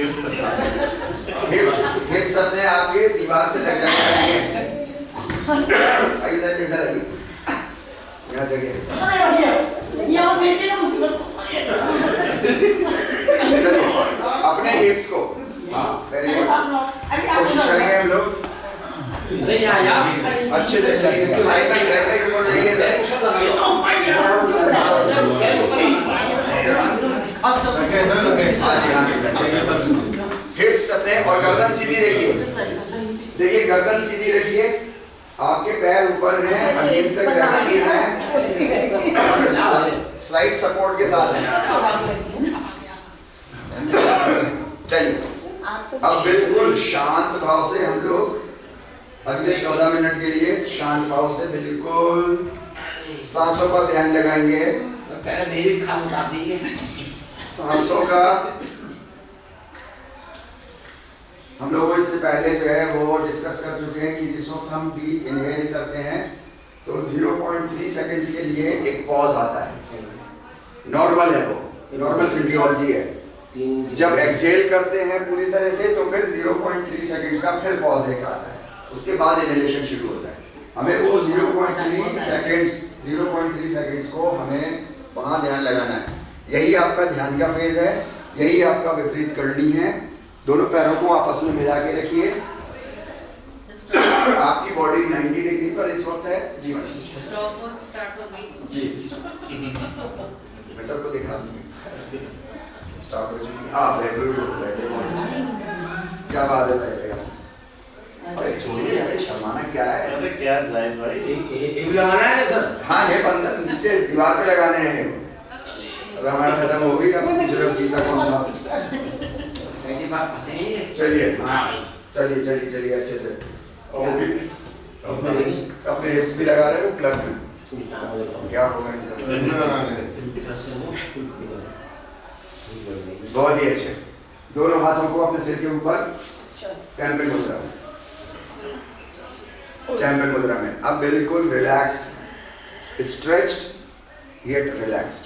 हिप्स अपने आपके दीवार से लग जानी है। इधर आइए, यहाँ जगह यहाँ भेजेगा मुसीबत। चलिए अपने हिप्स को, हाँ वेरी गुड, कोशिश करेंगे हम लोग अच्छे से। चलिए साइड को जाइए हिप्स अपने और गर्दन सीधी रखिए। देखिए गर्दन सीधी रखिए, आपके पैर ऊपर हैं, अगेंस्ट द ग्रेविटी हैं, स्लाइड सपोर्ट के साथ हैं। चलिए अब बिल्कुल शांत भाव से हम लोग अगले 14 मिनट के लिए शांत भाव से बिल्कुल सांसों पर ध्यान लगाएंगे। पहले मेरी भी खाम उतार दीजिए। सांसों का हम लोग इससे पहले जो है वो डिस्कस कर चुके हैं कि जिस वक्त हम डीप इनहेल करते हैं तो 0.3 सेकंड्स के लिए एक पॉज आता है। नॉर्मल है, वो नॉर्मल फिजियोलॉजी है। जब एक्सहेल करते हैं पूरी तरह से तो फिर 0.3 सेकंड्स का फिर पॉज एक आता है, उसके बाद इनहेलेशन शुरू होता है। हमें वो 0.3 सेकंड्स को हमें वहाँ ध्यान लगाना है। यही आपका ध्यान का फेज है, यही आपका विपरीत करनी है। दोनों पैरों को आपस में मिला के रखिए। आपकी बॉडी 90 डिग्री पर इस वक्त है। जी जी मैं सबको दिखा दूंगी। स्टार्ट हो चुकी। हाँ क्या बात है। अरे छोड़िए, अरे शर्माना क्या है? अरे क्या जाहिद भाई, ये भी लगाना है सर? हाँ, ये बंधन नीचे दीवार पे लगाने हैं। रामायण खत्म हो गई, अब गुजरात सीता कौन था? पहली बार फंसे हैं ये। चलिए, हाँ, चलिए अच्छे से। और वो भी अपने हिप्स भी लगा रहे हो प्लग में। क्या होगा इनका? बहुत ही अच्छे। दोनों हाथों को अपने सिर के ऊपर टेम्पल मुद्रा में, टेम्पल मुद्रा में। अब बिल्कुल relaxed, stretched yet relaxed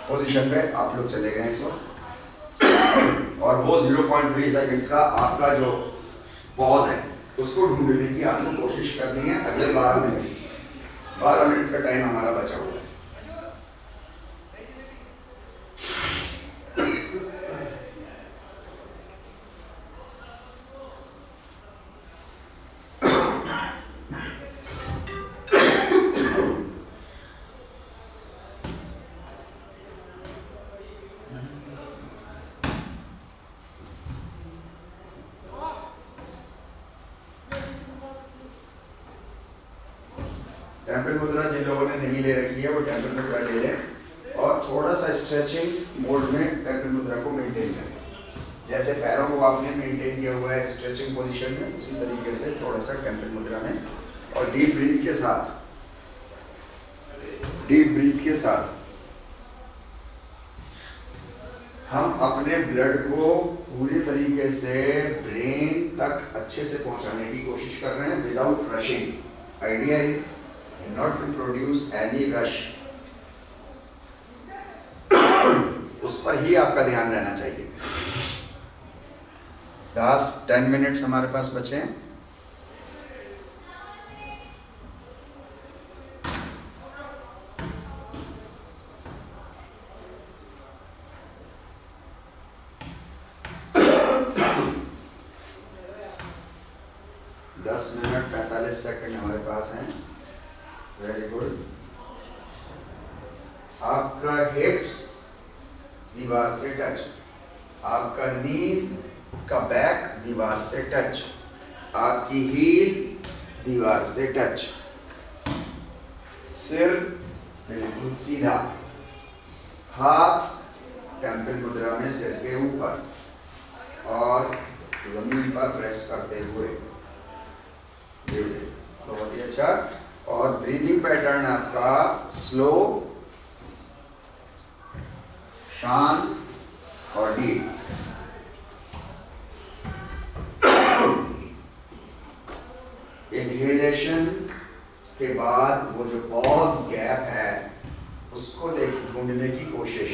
position पे आप लोग चले गए इस वक्त। और वो 0.3 सेकंड्स का आपका जो पॉज है उसको ढूंढने की आपको कोशिश करनी है अगले 12 मिनट। 12 मिनट का टाइम हमारा बचा हुआ है। टेम्पल मुद्रा जिन लोगों ने नहीं ले रखी है वो टेम्पल मुद्रा ले लें और थोड़ा सा स्ट्रेचिंग मोड में टेम्पल मुद्रा को मेंटेन करें। जैसे पैरों को आपने मेंटेन किया हुआ है स्ट्रेचिंग पोजीशन में, उसी तरीके से थोड़ा सा टेम्पल मुद्रा में। और डीप ब्रीथ के साथ, डीप ब्रीथ के साथ हम अपने ब्लड को पूरी तरीके से ब्रेन तक अच्छे से पहुंचाने की कोशिश कर रहे हैं without rushing. Idea is not to produce any rush। उस पर ही आपका ध्यान रहना चाहिए। लास्ट 10 मिनट्स हमारे पास बचे हैं। दस मिनट 45 सेकंड हमारे पास हैं। Very good. आपका हिप्स दीवार से टच, आपका नीज का बैक दीवार से टच, आपकी हील दीवार से टच, सिर बिल्कुल सीधा, हाथ टेम्पल मुद्रा में सिर के ऊपर और जमीन पर प्रेस करते हुए। बहुत ही अच्छा। और ब्रीदिंग पैटर्न आपका स्लो, शांत और डीप। इनहेलेशन के बाद वो जो पॉज गैप है उसको ढूंढने की कोशिश।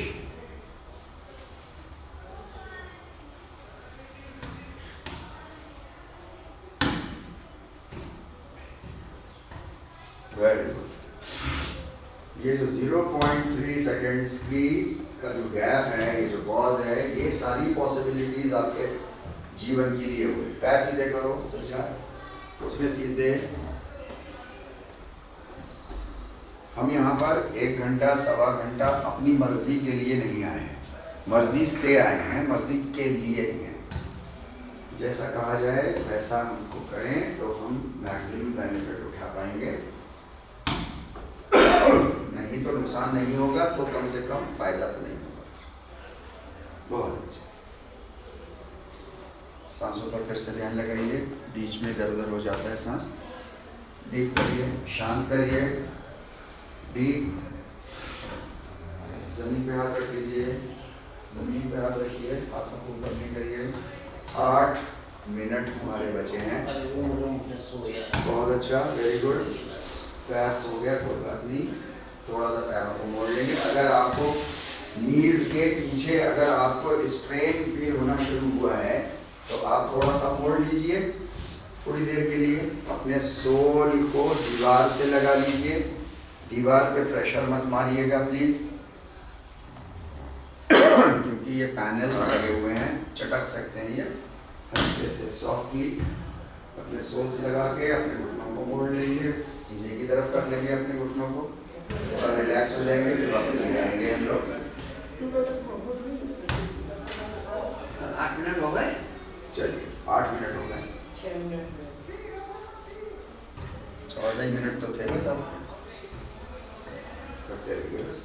Very good. ये जो 0.3 सेकेंड्स की का जो गैप है, ये जो पॉज है, ये सारी पॉसिबिलिटीज आपके जीवन के लिए हुए। पैर सीधे करो, सच्चा उसमें सीधे। हम यहाँ पर 1 घंटा सवा घंटा अपनी मर्जी के लिए नहीं आए हैं, मर्जी से आए हैं, मर्जी के लिए नहीं हैं। जैसा कहा जाए वैसा हमको करें तो हम मैक्सिमम बेनिफिट उठा पाएंगे। नहीं तो नुकसान नहीं होगा, तो कम से कम फायदा तो नहीं होगा। बहुत अच्छा। सांसों पर फिर से ध्यान लगाइए, बीच में इधर उधर हो जाता है सांस। डीप करिए, शांत करिए, डीप। जमीन पे हाथ रख लीजिए, जमीन पे हाथ रखिए, हाथों को ऊपर नहीं करिए। 8 मिनट हमारे बचे हैं। बहुत अच्छा, वेरी गुड। पैर सो गया, कोई बात नहीं, थोड़ा सा पैरों को मोड़ लेंगे। अगर आपको नीज के पीछे अगर आपको स्ट्रेन फील होना शुरू हुआ है तो आप थोड़ा सा मोड़ लीजिए थोड़ी देर के लिए। अपने सोल को दीवार से लगा लीजिए, दीवार पे प्रेशर मत मारिएगा प्लीज, क्योंकि ये पैनल्स लगे हुए हैं, चटक सकते हैं ये। हल्के से सॉफ्टली अपने सोल से लगा के अपने घुटनों को मोड़ लेंगे, सीने की तरफ कर लेंगे अपने घुटनों को और रिलैक्स हो जाएंगे। फिर वापस आएंगे हम लोग। 8 मिनट हो गए। चलिए 8 मिनट हो गए। 6 मिनट 14 ही मिनट तो थे बस, अब करते रहिए बस।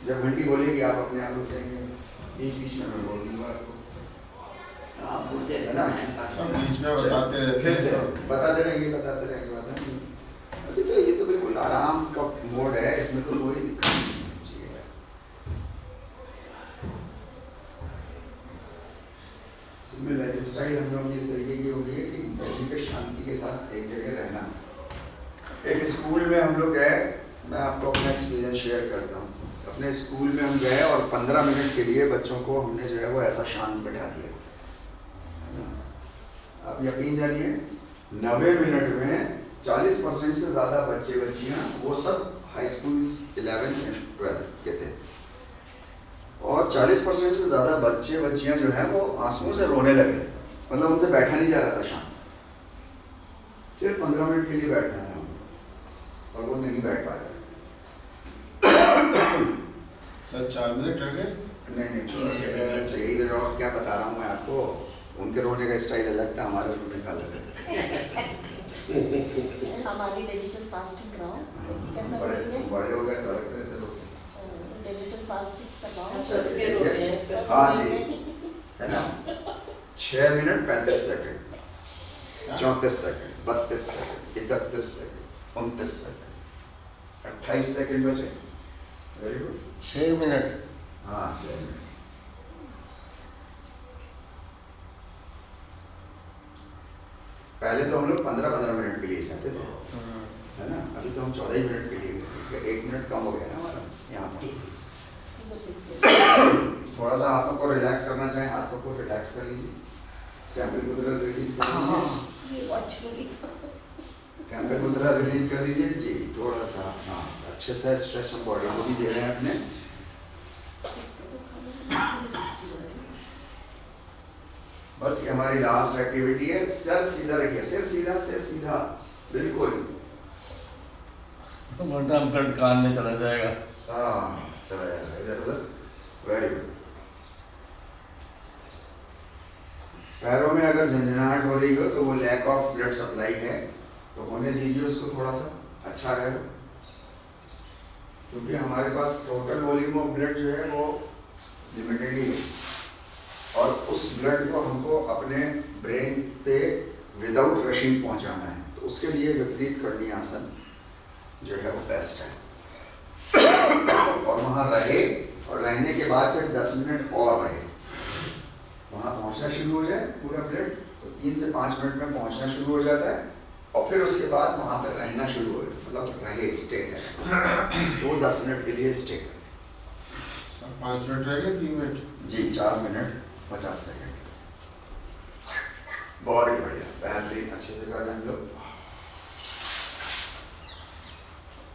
जब घंटी बोलेगी आप अपने आप रुक जाएंगे, बीच बीच में मैं बोल दूंगा आपको, आप बोलते है ना? बीच में बताते रहते फिर से हैं। बताते रहेंगे बताएंगे। अभी तो ये तो बिल्कुल आराम का मोड है, इसमें तो कोई दिक्कत नहीं चाहिए। सिंपल लाइफ स्टाइल हम लोग की इस तरीके की हो गई है कि दिल्ली पे शांति के साथ एक जगह रहना। एक स्कूल में हम लोग गए, मैं आपको अपना एक्सपीरियंस शेयर करता हूँ। अपने स्कूल में हम गए और 15 मिनट के लिए बच्चों को हमने जो है वो ऐसा शांत बैठा दिया। आप यकीन जानिए 90 मिनट में 40% से ज़्यादा बच्चे बच्चियाँ, वो सब high school 11th and 12th के थे, और 40% से ज़्यादा बच्चे बच्चियाँ जो हैं वो आंसुओं से रोने लगे। मतलब उनसे बैठा नहीं जा रहा था शांत, सिर्फ 15 मिनट के लिए बैठना था और वो नहीं बैठ पा रहे। सर 4 मिनट रह गए। नहीं तो यही तो जवाब क्या बता रहा हूँ मैं आपको। उनके रोने का स्टाइल अलग था, हमारे रोने का अलग है। हमारी डिजिटल फास्टिंग कराओ, कैसा बड़े करेंगे? बड़े हो गए तो अलग तरह से रोते डिजिटल फास्टिंग करवाओ। हैं। हाँ जी, है ना। 6 minute 35 second, 34 second, 32 second, 31 second, 29 second, 28 second बचे। Very good. 6 मिनट। हाँ 6 मिनट। पहले तो हम लोग 15-15 मिनट के लिए जाते थे, है ना। अभी तो हम 14 ही मिनट के लिए गए, 1 मिनट कम हो गया ना हमारा यहाँ पर। थोड़ा सा हाथों को रिलैक्स करना चाहें, हाथों को रिलैक्स कर लीजिए। कैंपेल मुद्रा रिलीज कर दीजिए, ये वॉचफुली कैंपेल मुद्रा रिलीज कर दीजिए जी। थोड़ा सा हाँ अच्छे से स्ट्रेच हम बॉडी को भी दे रहे हैं अपने। बस ये हमारी लास्ट एक्टिविटी है। सर सीधा रखिए, सिर सीधा बिल्कुल। वरना ब्लड कान में चला जाएगा। हाँ चला जाएगा इधर उधर। Very good. पैरों में अगर झंझनाहट हो रही हो तो वो लैक ऑफ ब्लड सप्लाई है, तो होने दीजिए उसको, थोड़ा सा अच्छा रहेगा। क्योंकि हमारे पास टोटल वॉल्यूम ऑफ ब्लड जो है वो लिमिटेड ही है, और उस ब्लड को हमको अपने ब्रेन पे विदाउट रशिंग पहुंचाना है। तो उसके लिए विपरीत करनी आसन जो है वो बेस्ट है। और वहाँ रहे, और रहने के बाद फिर 10 मिनट और रहे। वहाँ पहुँचना शुरू हो जाए पूरा ब्लड, तो 3 से 5 मिनट में पहुँचना शुरू हो जाता है, और फिर उसके बाद वहाँ पर रहना शुरू हो जाए, मतलब रहे, स्टे है। तो 10 मिनट के लिए स्टे करें। 5 मिनट रह गए, 3 मिनट जी। 4 मिनट 50 सेकंड। बहुत ही बढ़िया, बेहतरीन, अच्छे से कर रहे हैं हम लोग।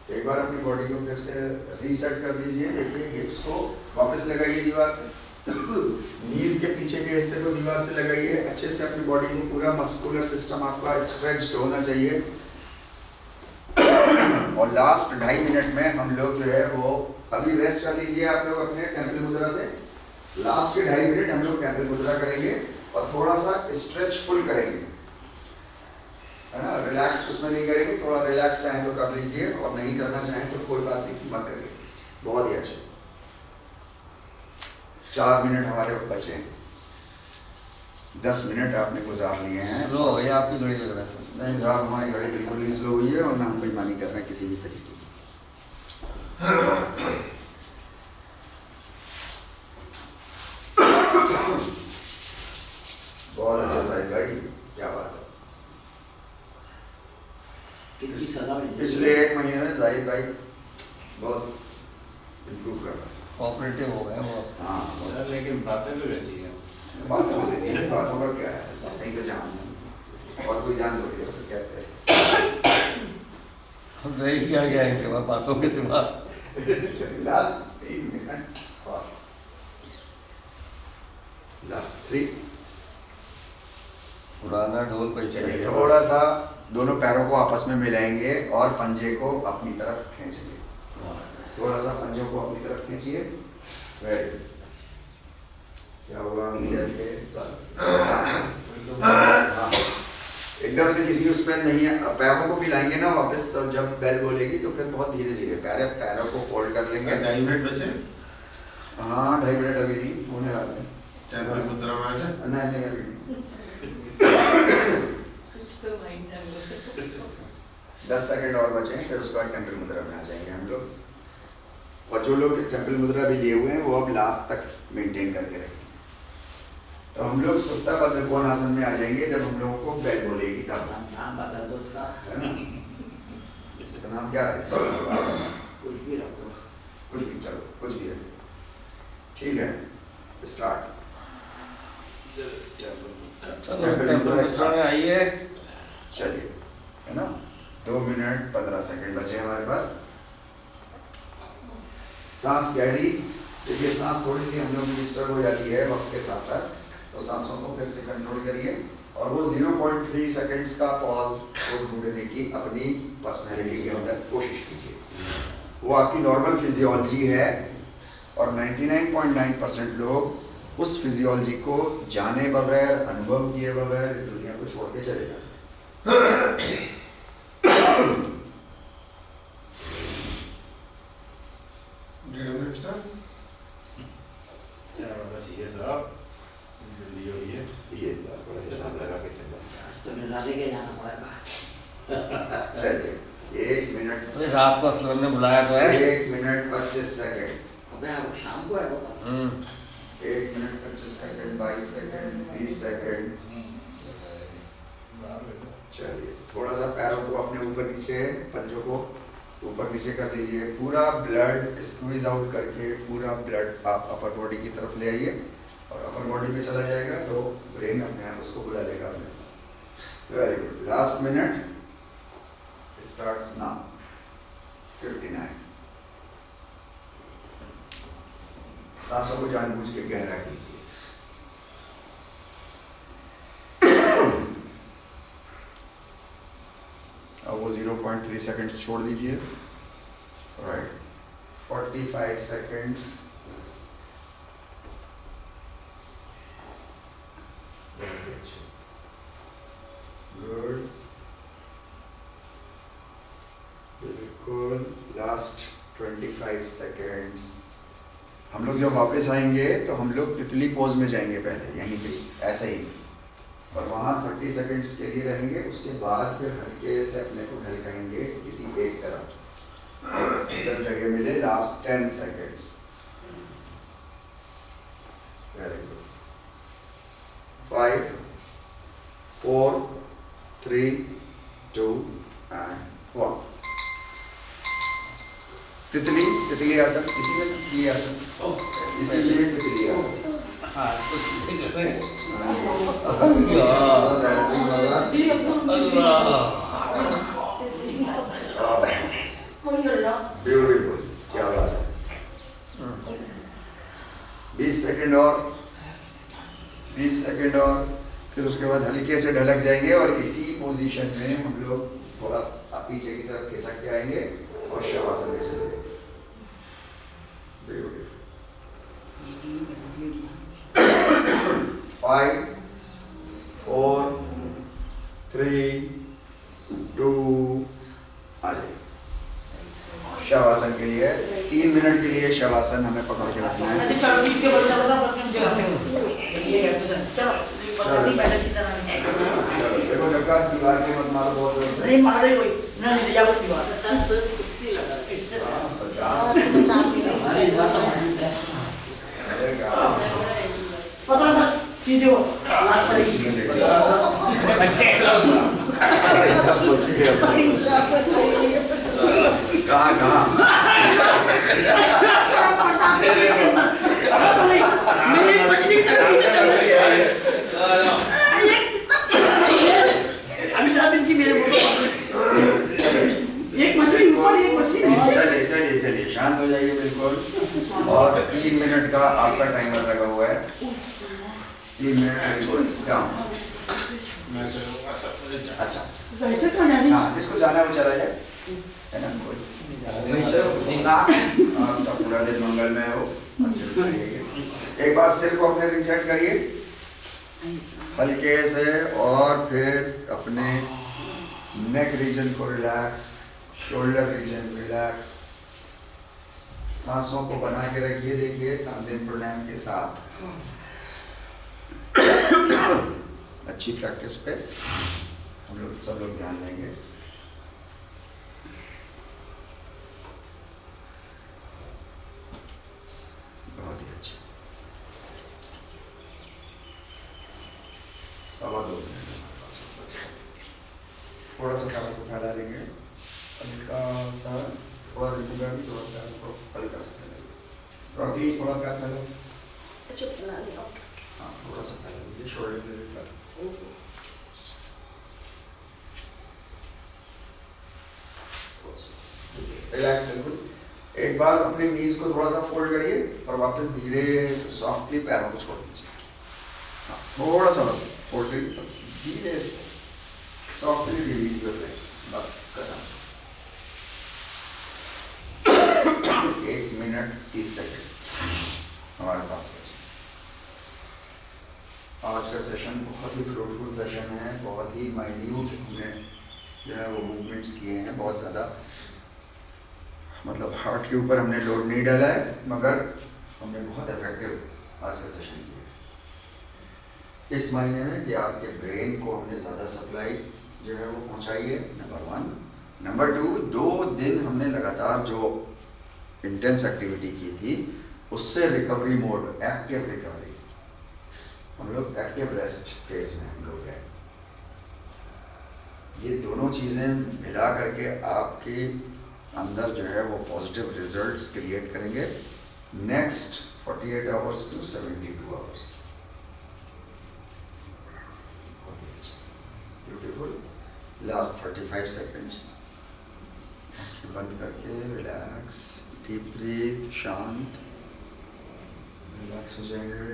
एक बार अपनी बॉडी को फिर से रीसेट कर लीजिए। देखिए हिप्स को वापस लगाइए दीवार से, नीज के पीछे के हिस्से को दीवार से लगाइए। अच्छे से अपनी बॉडी को, पूरा मस्कुलर सिस्टम आपका स्ट्रेच्ड होना चाहिए। और लास्ट 2.5 मिनट में हम लोग जो है वो, अभी रेस्ट कर लीजिए आप लोग अपने टेंपल मुद्रा से। लास्ट के 2.5 मिनट हम लोग टेंपल मुद्रा करेंगे और थोड़ा सा स्ट्रेच फुल करेंगे, है ना। रिलैक्स उसमें नहीं करेंगे, थोड़ा रिलैक्स चाहें तो कर लीजिए, और नहीं करना चाहें तो कोई बात नहीं, मत करिए। बहुत ही अच्छा। 4 मिनट हमारे बचे हैं, 10 मिनट आपने गुजार लिए हैं। लो ये आपकी घड़ी लग रहा है सर। नहीं साहब, हमारी गाड़ी बिल्कुल नहीं स्लो हुई है, और ना हम बेईमानी कर रहे हैं किसी भी तरीके की। बहुत अच्छा साहिब भाई, क्या बात है। किसकी सलाह मिली? पिछले 1 महीने में जाहिद भाई बहुत इम्प्रूव कर रहा है। कोऑपरेटिव हो गए वो। हाँ सर लेकिन बातें तो वैसी हैं। बात हो रही है, बात होगा क्या है, नहीं तो जान और कोई जान थोड़ी है, तो कहते हैं। हम रह क्या गया इनके बाद बातों के सिवा। लास्ट 1 मिनट और लास्ट 3। पुराना ढोल पे चलिए थोड़ा सा दोनों पैरों को आपस में मिलाएंगे और पंजे को अपनी तरफ खींचेंगे। थोड़ा सा पंजों को अपनी तरफ खींचिए। Very good. क्या हुआ इधर के साथ? हाँ एकदम से किसी उस पर नहीं है। पैरों को भी लाएंगे ना वापस, तो जब बेल बोलेगी तो फिर बहुत धीरे धीरे पैरों को फोल्ड कर लेंगे। 2.5 मिनट बचे। हाँ 2.5 मिनट अभी नहीं होने वाले। टेम्पल मुद्रा में आ जाए। नहीं अभी नहीं। 10 सेकंड और बचे हैं, फिर उसके बाद टेम्पल मुद्रा में आ जाएंगे हम लोग। और जो लोग टेम्पल मुद्रा भी लिए हुए हैं वो अब लास्ट तक मेंटेन करके रखें। तो हम लोग सुप्ता बद्रकोण आसन में आ जाएंगे जब हम लोगों को बेल बोलेगी तब। नाम बता दो उसका। है ना? इसका नाम क्या है? कुछ भी रख दो। कुछ भी, चलो कुछ भी रखें। ठीक है, स्टार्ट। आइए। चलिए, है ना? 2 मिनट 15 सेकंड बचे हमारे पास। सांस गहरी, देखिए सांस थोड़ी सी हम लोग डिस्टर्ब हो जाती है वक्त के साथ साथ, तो सांसों को फिर से कंट्रोल करिए और वो 0.3 सेकंड्स का पॉज को ढूंढने की अपनी पर्सनैलिटी के अंदर कोशिश कीजिए। वो आपकी नॉर्मल फिजियोलॉजी है और 99.9% लोग उस फिजियोलॉजी को जाने बगैर, अनुभव किए बगैर इस दुनिया को छोड़ के चले जाते हैं। बस ये सब जल्दी हो गई है। ये बड़ा हिसाब लगा के चलो। तो मिला के जाना पड़ेगा। चलिए 1 मिनट। अरे रात को असलम ने बुलाया तो है। 1 मिनट 25 सेकंड। अबे अब शाम को है वो। 1 मिनट 25 सेकंड, 22 सेकंड, 20 सेकंड। चलिए थोड़ा सा पैरों को अपने ऊपर नीचे, पंजों को ऊपर नीचे कर लीजिए। पूरा ब्लड स्क्वीज आउट करके पूरा ब्लड आप अपर बॉडी की तरफ ले आइए और अपर बॉडी में चला जाएगा तो ब्रेन अपने आप उसको बुला लेगा अपने पास। Very good. Last minute starts now. 59। सांसों को जानबूझ के गहरा कीजिए। अब वो 0.3 सेकंड्स छोड़ दीजिए। Right, 45 seconds. गुड, बिल्कुल। Last 25 seconds. हम लोग जब वापस आएंगे तो हम लोग तितली पोज में जाएंगे पहले, यहीं पे ऐसे ही, और वहाँ 30 सेकंड्स के लिए रहेंगे। उसके बाद फिर हल्के से अपने को ढलकाएंगे किसी एक तरफ, इधर जगह मिले। Last 10 seconds. Very good. 5 4 3 2 and 1। तितली आसन, इसी में तितली आसन, इसी में तितली आसन। ब्यूटीफुल, क्या बात है। 20 सेकंड और, 20 सेकंड और, फिर उसके बाद हल्के से ढलक जाएंगे और इसी पोजीशन में हम लोग थोड़ा पीछे की तरफ खिसक के आएंगे और शवासन में चले जाएंगे। ब्यूटीफुल। 5 4 3 2 आ जाइए। शवासन के लिए 3 मिनट के लिए शवासन हमें पकड़ के रखना है। देखो धक्का दीवार के मत मारो बहुत जोर से। नहीं मारे कोई, नहीं ले जाओ दीवार। कुश्ती लगा। हाँ, सरकार। हमारी भाषा में है। अरे क्या? पता था सीधे हो लात पड़ेगी। सब कुछ है। कहाँ? मेरी मछली अभी रात दिन की मेरे एक मछली ऊपर, एक मछली नीचे। चलिए शांत हो जाइए बिल्कुल। और 3 मिनट का आपका टाइमर लगा हुआ है। 3 मिनट बिल्कुल डाउन। अच्छा, हाँ जिसको जाना है वो चला जाए, है ना? कोई आपका पूरा दिन मंगलमय हो। अच्छे से रहिए। एक बार सिर को अपने रिसेट करिए। हल्के से, और फिर अपने नेक रीजन को रिलैक्स, शोल्डर रीजन रिलैक्स। सांसों को बना के रखिए, देखिए तानदेन प्राणायाम के साथ। अच्छी प्रैक्टिस पे हम लोग सब लोग ध्यान देंगे। बहुत ही अच्छा। 2.25 मिनट हमारे पास बचा है। थोड़ा सा पैर को फैला लेंगे, हल्का सा, थोड़ा रुकेगा भी, थोड़ा पैर को हल्का सा फैलाइए। रॉकी थोड़ा पैर फैलाओ। अच्छा फैला लिया। हाँ थोड़ा सा फैला लीजिए, शोल्डर पे लेकर। रिलैक्स बिल्कुल। एक बार अपने नीज को थोड़ा सा फोल्ड करिए और वापस धीरे से सॉफ्टली पैरों को छोड़ दीजिए। हाँ, थोड़ा सा बस फोल्ड करिए, धीरे से सॉफ्टली रिलीज योर लेग्स। बस करना। 1 मिनट 30 सेकंड हमारे पास बचे। आज का सेशन बहुत ही फ्रूटफुल सेशन है, बहुत ही माइन्यूट हमने जो है वो मूवमेंट्स किए हैं, बहुत ज़्यादा मतलब हार्ट के ऊपर हमने लोड नहीं डाला है, मगर हमने बहुत इफेक्टिव आज का सेशन किया है। इस महीने में कि आपके ब्रेन को हमने ज़्यादा सप्लाई जो है वो पहुंचाई है, नंबर 1। नंबर 2, 2 दिन हमने लगातार जो इंटेंस एक्टिविटी की थी, उससे रिकवरी मोड, एक्टिव रिकवरी, हम लोग एक्टिव रेस्ट फेज में हम लोग हैं। ये दोनों चीज़ें मिला करके आपके अंदर जो है वो पॉजिटिव रिजल्ट्स क्रिएट करेंगे next 48 hours to 72 hours. Beautiful. Last 35 seconds आँखें बंद करके रिलैक्स, डीप ब्रीथ, शांत, रिलैक्स हो जाएंगे।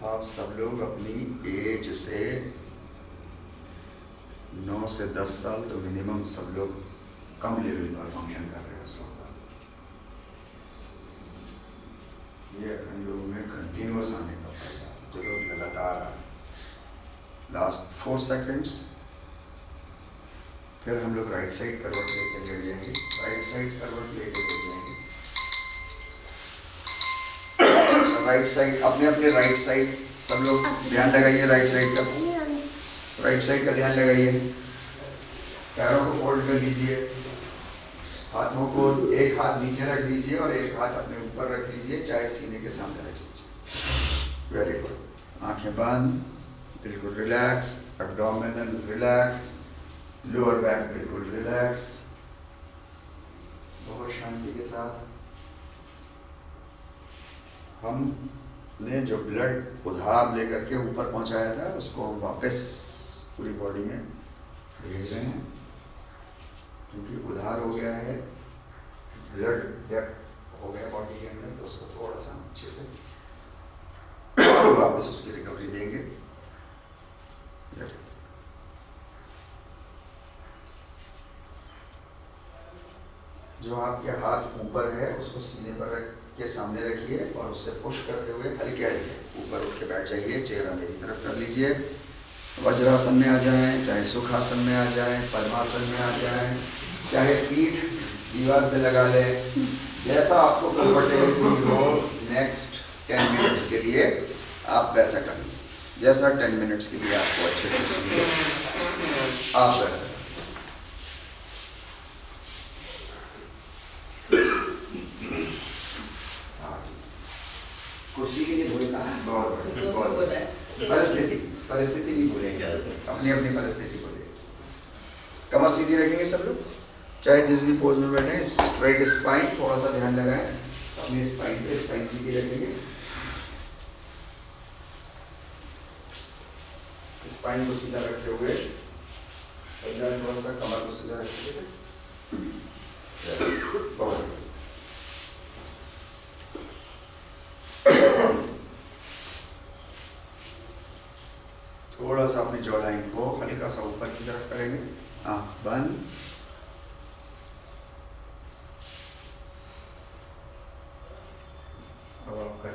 आप सब लोग अपनी एज से 9 से 10 साल तो मिनिमम सब लोग कम लेवल पर फंक्शन कर रहे हैं इस वक्त। ये अखंड योग में कंटिन्यूस आने का फायदा, जो लोग लगातार आ रहे। लास्ट 4 सेकेंड्स, फिर हम लोग राइट साइड करवट लेके लेट जाएंगे, राइट साइड करवट लेके लेट जाएंगे। राइट साइड, अपने अपने राइट साइड सब लोग ध्यान लगाइए, राइट साइड का, राइट साइड का ध्यान लगाइए। पैरों को फोल्ड कर लीजिए, हाथों को एक हाथ नीचे रख लीजिए और एक हाथ अपने ऊपर रख लीजिए, चाहे सीने के सामने रख लीजिए। Very good. आंखें बंद, बिल्कुल relax, abdominal relax, lower back बिल्कुल रिलैक्स, बहुत शांति के साथ। हमने जो ब्लड उधार लेकर के ऊपर पहुंचाया था, उसको हम वापस पूरी बॉडी में भेज रहे हैं, क्योंकि उधार हो गया है, ब्लड डेप्थ हो गया बॉडी के अंदर, तो उसको थोड़ा सा अच्छे से वापस उसकी रिकवरी देंगे। जो आपके हाथ ऊपर है उसको सीने पर रख के सामने रखिए और उससे पुश करते हुए हल्के हल्के ऊपर उठ के बैठ जाइए। चेहरा मेरी तरफ कर लीजिए। वज्रासन में आ जाएं, चाहे सुखासन में आ जाएं, पद्मासन में आ जाएं, चाहे पीठ दीवार से लगा लें, जैसा आपको कंफर्टेबल फील हो। नेक्स्ट 10 मिनट्स के लिए आप वैसा कर लीजिए, जैसा 10 मिनट्स के लिए आपको अच्छे से फील हो, आप वैसा। कुर्सी के लिए भूल कहा, बहुत परिस्थिति नहीं भूलेंगे, अपनी अपनी परिस्थिति को देख। कमर सीधी रखेंगे सब लोग, चाहे जिस भी पोज में बैठे। स्ट्रेट स्पाइन, थोड़ा सा ध्यान लगाएं अपनी स्पाइन पे, स्पाइन सीधी रखेंगे। स्पाइन को सीधा रखते हुए सज्जा, थोड़ा सा कमर को सीधा रखते हुए। बहुत थोड़ा सा अपनी जॉ लाइन को हल्का सा ऊपर की तरफ करेंगे। आँख बंद,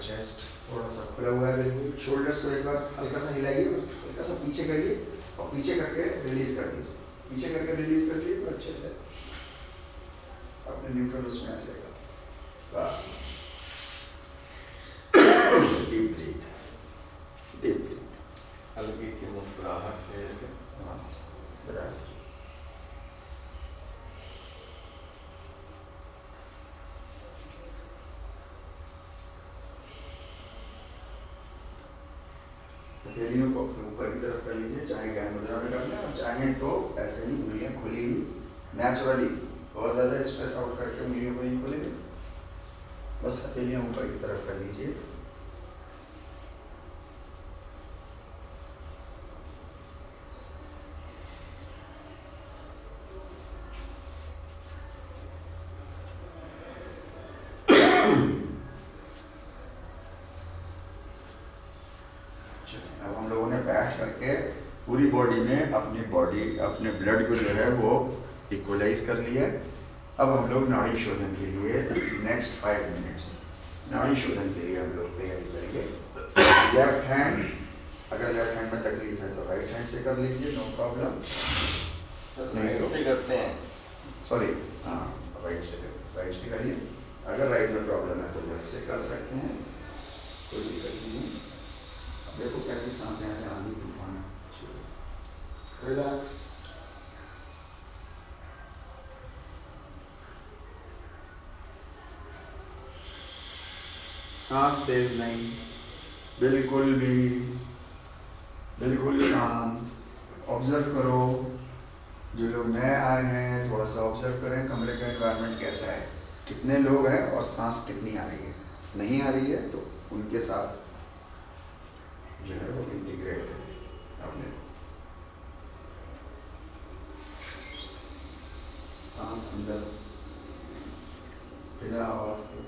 चेस्ट थोड़ा सा खुला हुआ है बिल्कुल। शोल्डर्स को एक बार हल्का सा हिलाइए, हल्का सा पीछे करिए और पीछे करके रिलीज कर दीजिए। पीछे करके रिलीज कर दिए तो अच्छे से अपने न्यूट्रल उसमें आ जाएगा। बस डीप ब्रीथ, डीप ब्रीथ। हल्की सी मुस्कुराहट है। हाँ, बराबर। हथेलियों को अपने ऊपर की तरफ कर लीजिए, चाहे ज्ञान मुद्रा में कर लें और चाहे तो ऐसे ही उंगलियां खुली हुई नेचुरली, बहुत ज़्यादा स्ट्रेस आउट करके उंगलियों को नहीं खोलेंगे, बस हथेलियां ऊपर की तरफ कर लीजिए। अब हम लोगों ने बैठ करके पूरी बॉडी में अपने ब्लड को जो है वो इक्वलाइज कर लिया है। अब हम लोग नाड़ी शोधन के लिए नेक्स्ट 5 मिनट्स नाड़ी शोधन के लिए हम लोग तैयारी करेंगे। लेफ्ट हैंड, अगर लेफ्ट हैंड में तकलीफ है तो राइट हैंड से कर लीजिए, नो प्रॉब्लम। नहीं तो से करते हैं। सॉरी, हाँ राइट से करिए। अगर राइट में प्रॉब्लम है तो लेफ्ट से कर सकते हैं, कोई दिक्कत नहीं। देखो कैसी सांसें ऐसे आंधी तूफान। रिलैक्स। सांस तेज नहीं, बिल्कुल शांत। ऑब्जर्व करो, जो लोग नए आए हैं थोड़ा सा ऑब्जर्व करें कमरे का एनवायरनमेंट कैसा है, कितने लोग हैं और सांस कितनी आ रही है। नहीं आ रही है तो उनके साथ जो है वो इंटीग्रेट अपने सांस अंदर बिना आवाज के।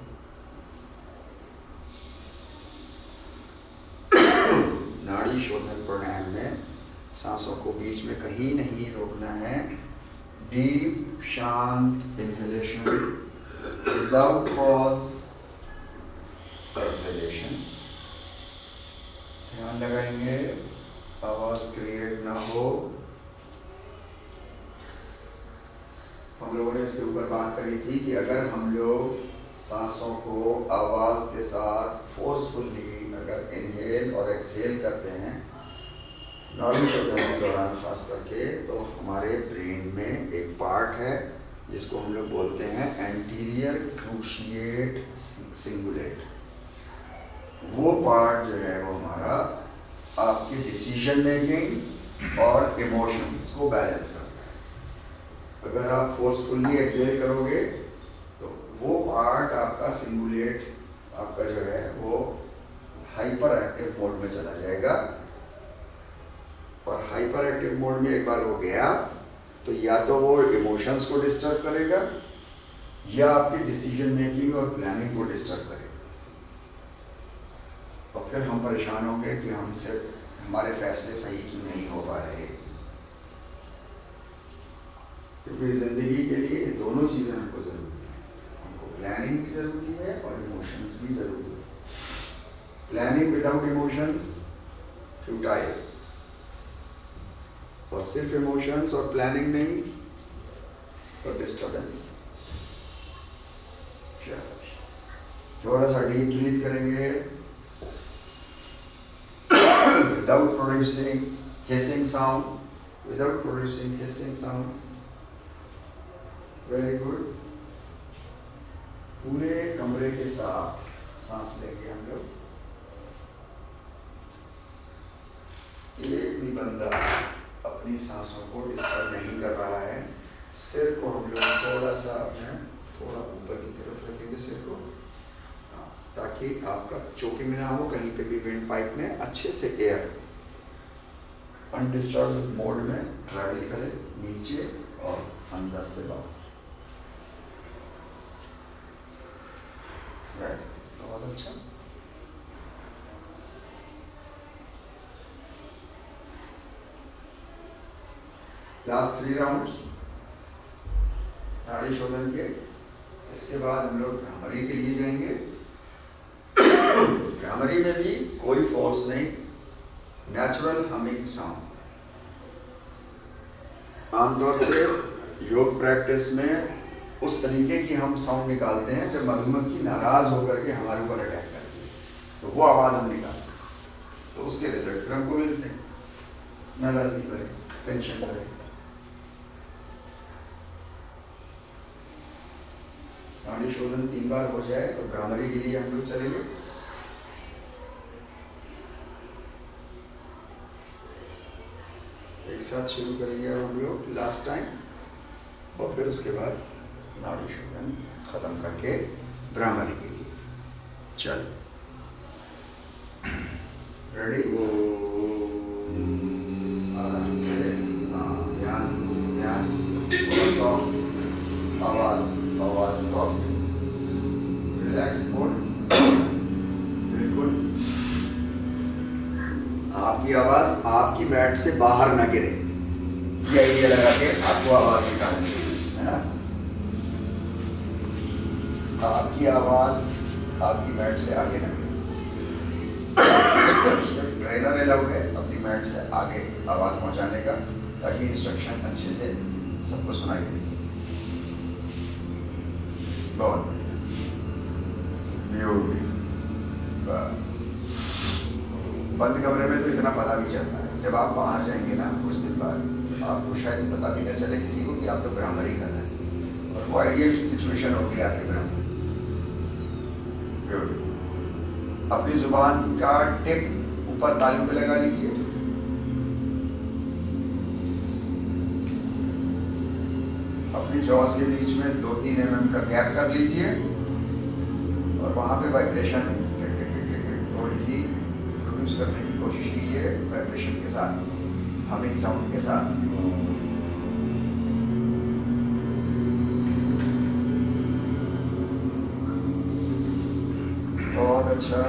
नाड़ी शोधन प्राणायाम में सांसों को बीच में कहीं नहीं रोकना है। डीप शांत इनहेलेशन विदाउट पॉज, एक्सहेलेशन। ध्यान लगाएंगे आवाज क्रिएट ना हो। हम लोगों ने इसके ऊपर बात करी थी कि अगर हम लोग सांसों को आवाज के साथ फोर्सफुली अगर इनहेल और एक्सहेल करते हैं नाड़ी शोधन के दौरान खास करके, तो हमारे ब्रेन में एक पार्ट है जिसको हम लोग बोलते हैं एंटीरियर क्रूशिएट सिंगुलेट। वो पार्ट जो है वो हमारा आपके डिसीजन मेकिंग और इमोशंस को बैलेंस करता है। अगर आप फोर्सफुली एक्सहेल करोगे तो वो पार्ट आपका सिंगुलेट आपका जो है वो हाइपर एक्टिव मोड में चला जाएगा। और हाइपर एक्टिव मोड में एक बार हो गया तो या तो वो इमोशंस को डिस्टर्ब करेगा या आपकी डिसीजन मेकिंग और प्लानिंग को डिस्टर्ब करेगा। और फिर हम परेशान होंगे कि हमसे हमारे फैसले सही क्यों नहीं हो पा रहे। क्योंकि जिंदगी के लिए दोनों चीज़ें हमको ज़रूरी है, हमको प्लानिंग भी ज़रूरी है और इमोशंस भी ज़रूरी है। प्लानिंग विदाउट इमोशंस फ्यूटाइल, और सिर्फ इमोशंस और प्लानिंग नहीं तो डिस्टर्बेंस। थोड़ा सा डीप ब्रीथ करेंगे without producing hissing sound, very good। पूरे कमरे के साथ सांस लेंगे हम लोग। एक भी बंदा अपनी सांसों को डिस्टर्ब नहीं कर रहा है। सिर को हम लोग थोड़ा सा थोड़ा ऊपर की तरफ रखेंगे सिर को, ताकि आपका चोकिंग ना हो, कहीं पे भी विंड पाइप में अच्छे से एयर अनडिस्टर्ब मोड में ट्रैवल करे नीचे और अंदर से बाहर। बहुत अच्छा। लास्ट 3 राउंड्स नाड़ी शोधन के। इसके बाद हम लोग भ्रामरी के लिए जाएंगे। भ्रामरी में भी कोई फोर्स नहीं, नेचुरल हमिंग साउंड। आमतौर से योग प्रैक्टिस में उस तरीके की हम साउंड निकालते हैं जब मधुमक्खी नाराज होकर के हमारे ऊपर अटैक करती है, तो वो आवाज हम निकालते हैं, तो उसके रिजल्ट फिर हमको मिलते हैं, नाराजगी भरे, टेंशन भरे। नाड़ी शोधन 3 बार हो जाए तो भ्रामरी के लिए हम लोग चलेंगे। एक साथ शुरू करेंगे अब हम लोग लास्ट टाइम, और फिर उसके बाद नाड़ी शोधन खत्म करके भ्रामरी के लिए चल। रेडी? आराम से, ध्यान ध्यान, सॉफ्ट आवाज, आवाज सॉफ्ट, रिलैक्स मोड, बिल्कुल। आपकी आवाज आपकी मैट से बाहर ना गिरे, ये आइडिया लगा के आपको आवाज निकालनी है ना। आपकी आवाज आपकी मैट से आगे ना गिरे। सिर्फ ट्रेनर अलाउड है अपनी मैट से आगे आवाज पहुंचाने का, ताकि इंस्ट्रक्शन अच्छे से सबको सुनाई दे। बहुत बढ़िया, बस। बंद कमरे में तो इतना पता भी चलता है, जब आप बाहर जाएंगे ना कुछ दिन बाद, आपको शायद पता भी न चले किसी को कि आप तो भ्रामरी कर रहे हैं, और वो आइडियल सिचुएशन होगी आपके भ्रामरी। अपनी जुबान का टिप ऊपर तालू पे लगा लीजिए, अपनी जॉस के बीच में 2-3 mm का गैप कर लीजिए, और वहां पे वाइब्रेशन थोड़ी सी प्रोड्यूस करने की कोशिश कीजिए, वाइब्रेशन के साथ, हमिंग साउंड के साथ। बहुत अच्छा।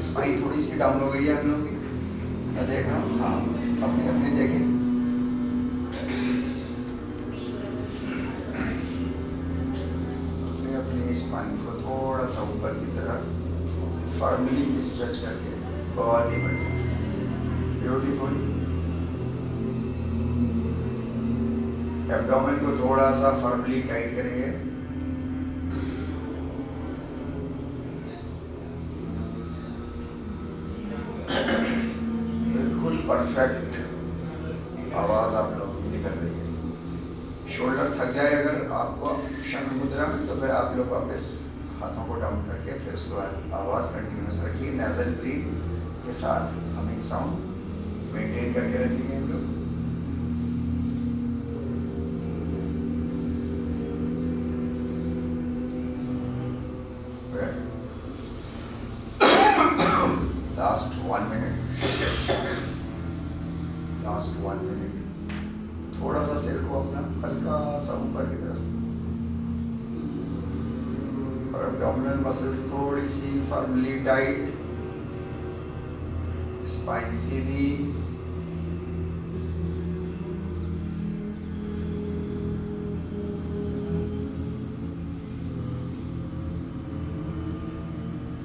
स्पाइन थोड़ी सी डाउन हो गई है हम लोग की, मैं देख रहा हूँ। हाँ, अपनी अपनी देखें। अपने अपनी स्पाइन को थोड़ा सा ऊपर की तरफ फर्मली स्ट्रेच करके, बहुत ही बढ़िया, ब्यूटीफुल। एब्डोमेन को थोड़ा सा फर्मली टाइट करेंगे। परफेक्ट आवाज आप लोगों की निकल रही है। शोल्डर थक जाए अगर आपको शंख मुद्रा में, तो फिर आप लोग वापस हाथों को डाउन करके फिर उसके बाद आवाज कंटिन्यूस रखिए, नेजल ब्रीथ के साथ हमिंग साउंड मेंटेन करके रखेंगे हम लोग। Last 1 minute, last 1 minute. थोड़ा सा सिर को अपना हल्का सा ऊपर की तरफ, और एब्डोमिनल मसल्स थोड़ी सी फर्मली टाइट, स्पाइन सीधी।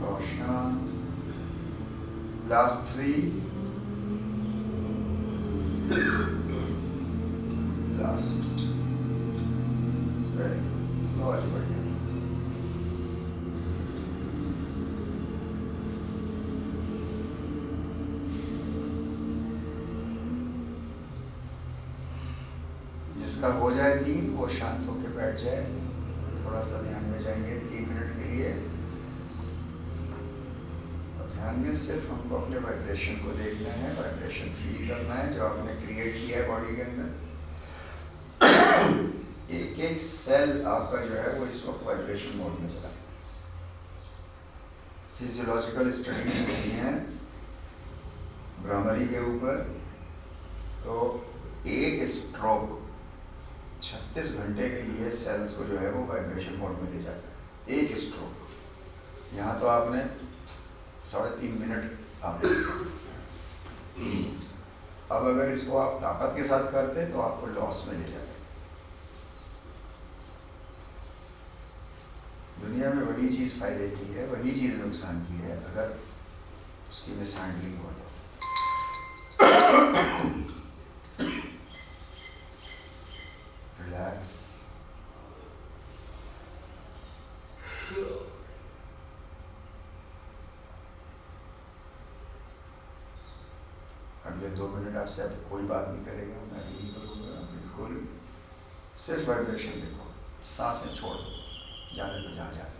और शांत। लास्ट 3, लास्ट, बहुत बढ़िया। जिसका हो जाए 3, वो शांत होकर बैठ जाए। थोड़ा सा ध्यान में जाएंगे 3 मिनट के लिए, और ध्यान में सिर्फ हमको अपने वाइब्रेशन को देखना है, वाइब्रेशन फील करना है जो आपने क्रिएट किया है बॉडी के अंदर। एक एक सेल आपका जो है वो इस वक्त वाइब्रेशन मोड में चला। फिजियोलॉजिकल स्टडीज होती हैं भ्रामरी के ऊपर, तो एक स्ट्रोक 36 36 घंटे के लिए सेल्स को जो है वो वाइब्रेशन मोड में ले जाता है, एक स्ट्रोक। यहाँ तो आपने 3.5 मिनट आपने, अब अगर इसको आप ताकत के साथ करते तो आपको लॉस में ले जाते। दुनिया में वही चीज़ फायदे की है, वही चीज़ नुकसान की है अगर उसकी मिस हैंडलिंग हो तो। रिलैक्स। अगले 2 मिनट आपसे अब कोई बात नहीं करेगा, मैं भी नहीं करूँगा, बिल्कुल सिर्फ वाइब्रेशन देखो, सांसें छोड़ दो, जाने तो जहाँ जाने।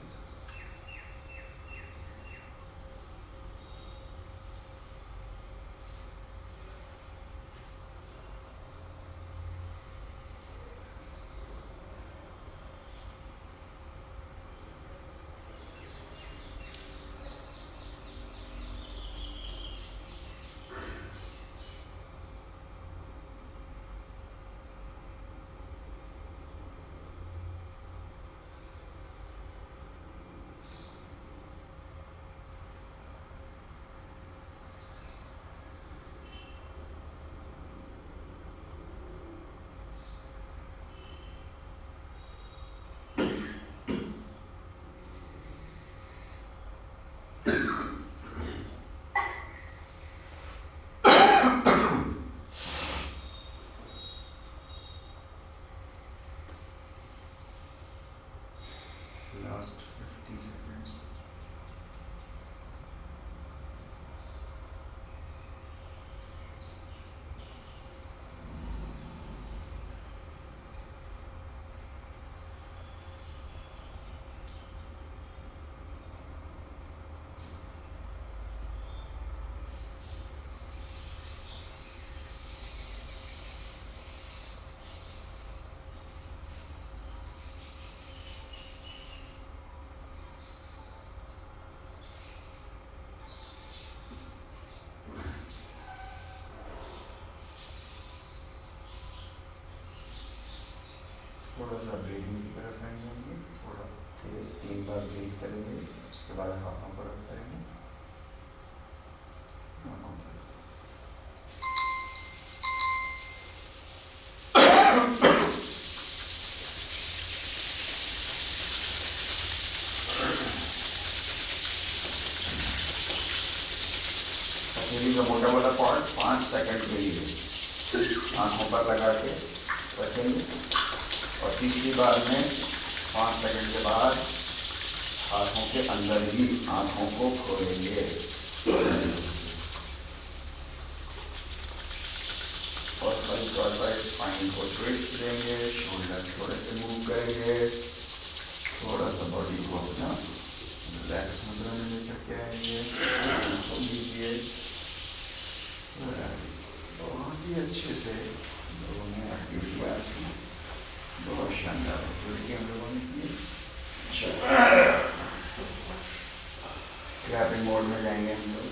Last 50 seconds. थोड़ा सा ब्रीदिंग की तरफ आएंगे, थोड़ा तेज 3 बार ब्रीथ करेंगे, उसके बाद हाथों पर रख करेंगे, आँखों पर। हथेली का मोटा वाला पार्ट 5 सेकंड के लिए आँखों पर लगा के रखेंगे और तीसरी बार में 5 सेकंड के बाद हाथों के अंदर ही आँखों को खोलेंगे और हल्का स्पाइन को ट्विस्ट देंगे, शोल्डर थोड़े से मूव करेंगे, थोड़ा सा बॉडी को अपना रिलैक्स मुद्रा में लेकर के आएंगे। लीजिए, बहुत ही अच्छे से लोगों ने एक्टिविटी आज की, बहुत शानदार एक्टिविटी हम लोगों ने की। क्लैपिंग मोड में जाएंगे हम लोग।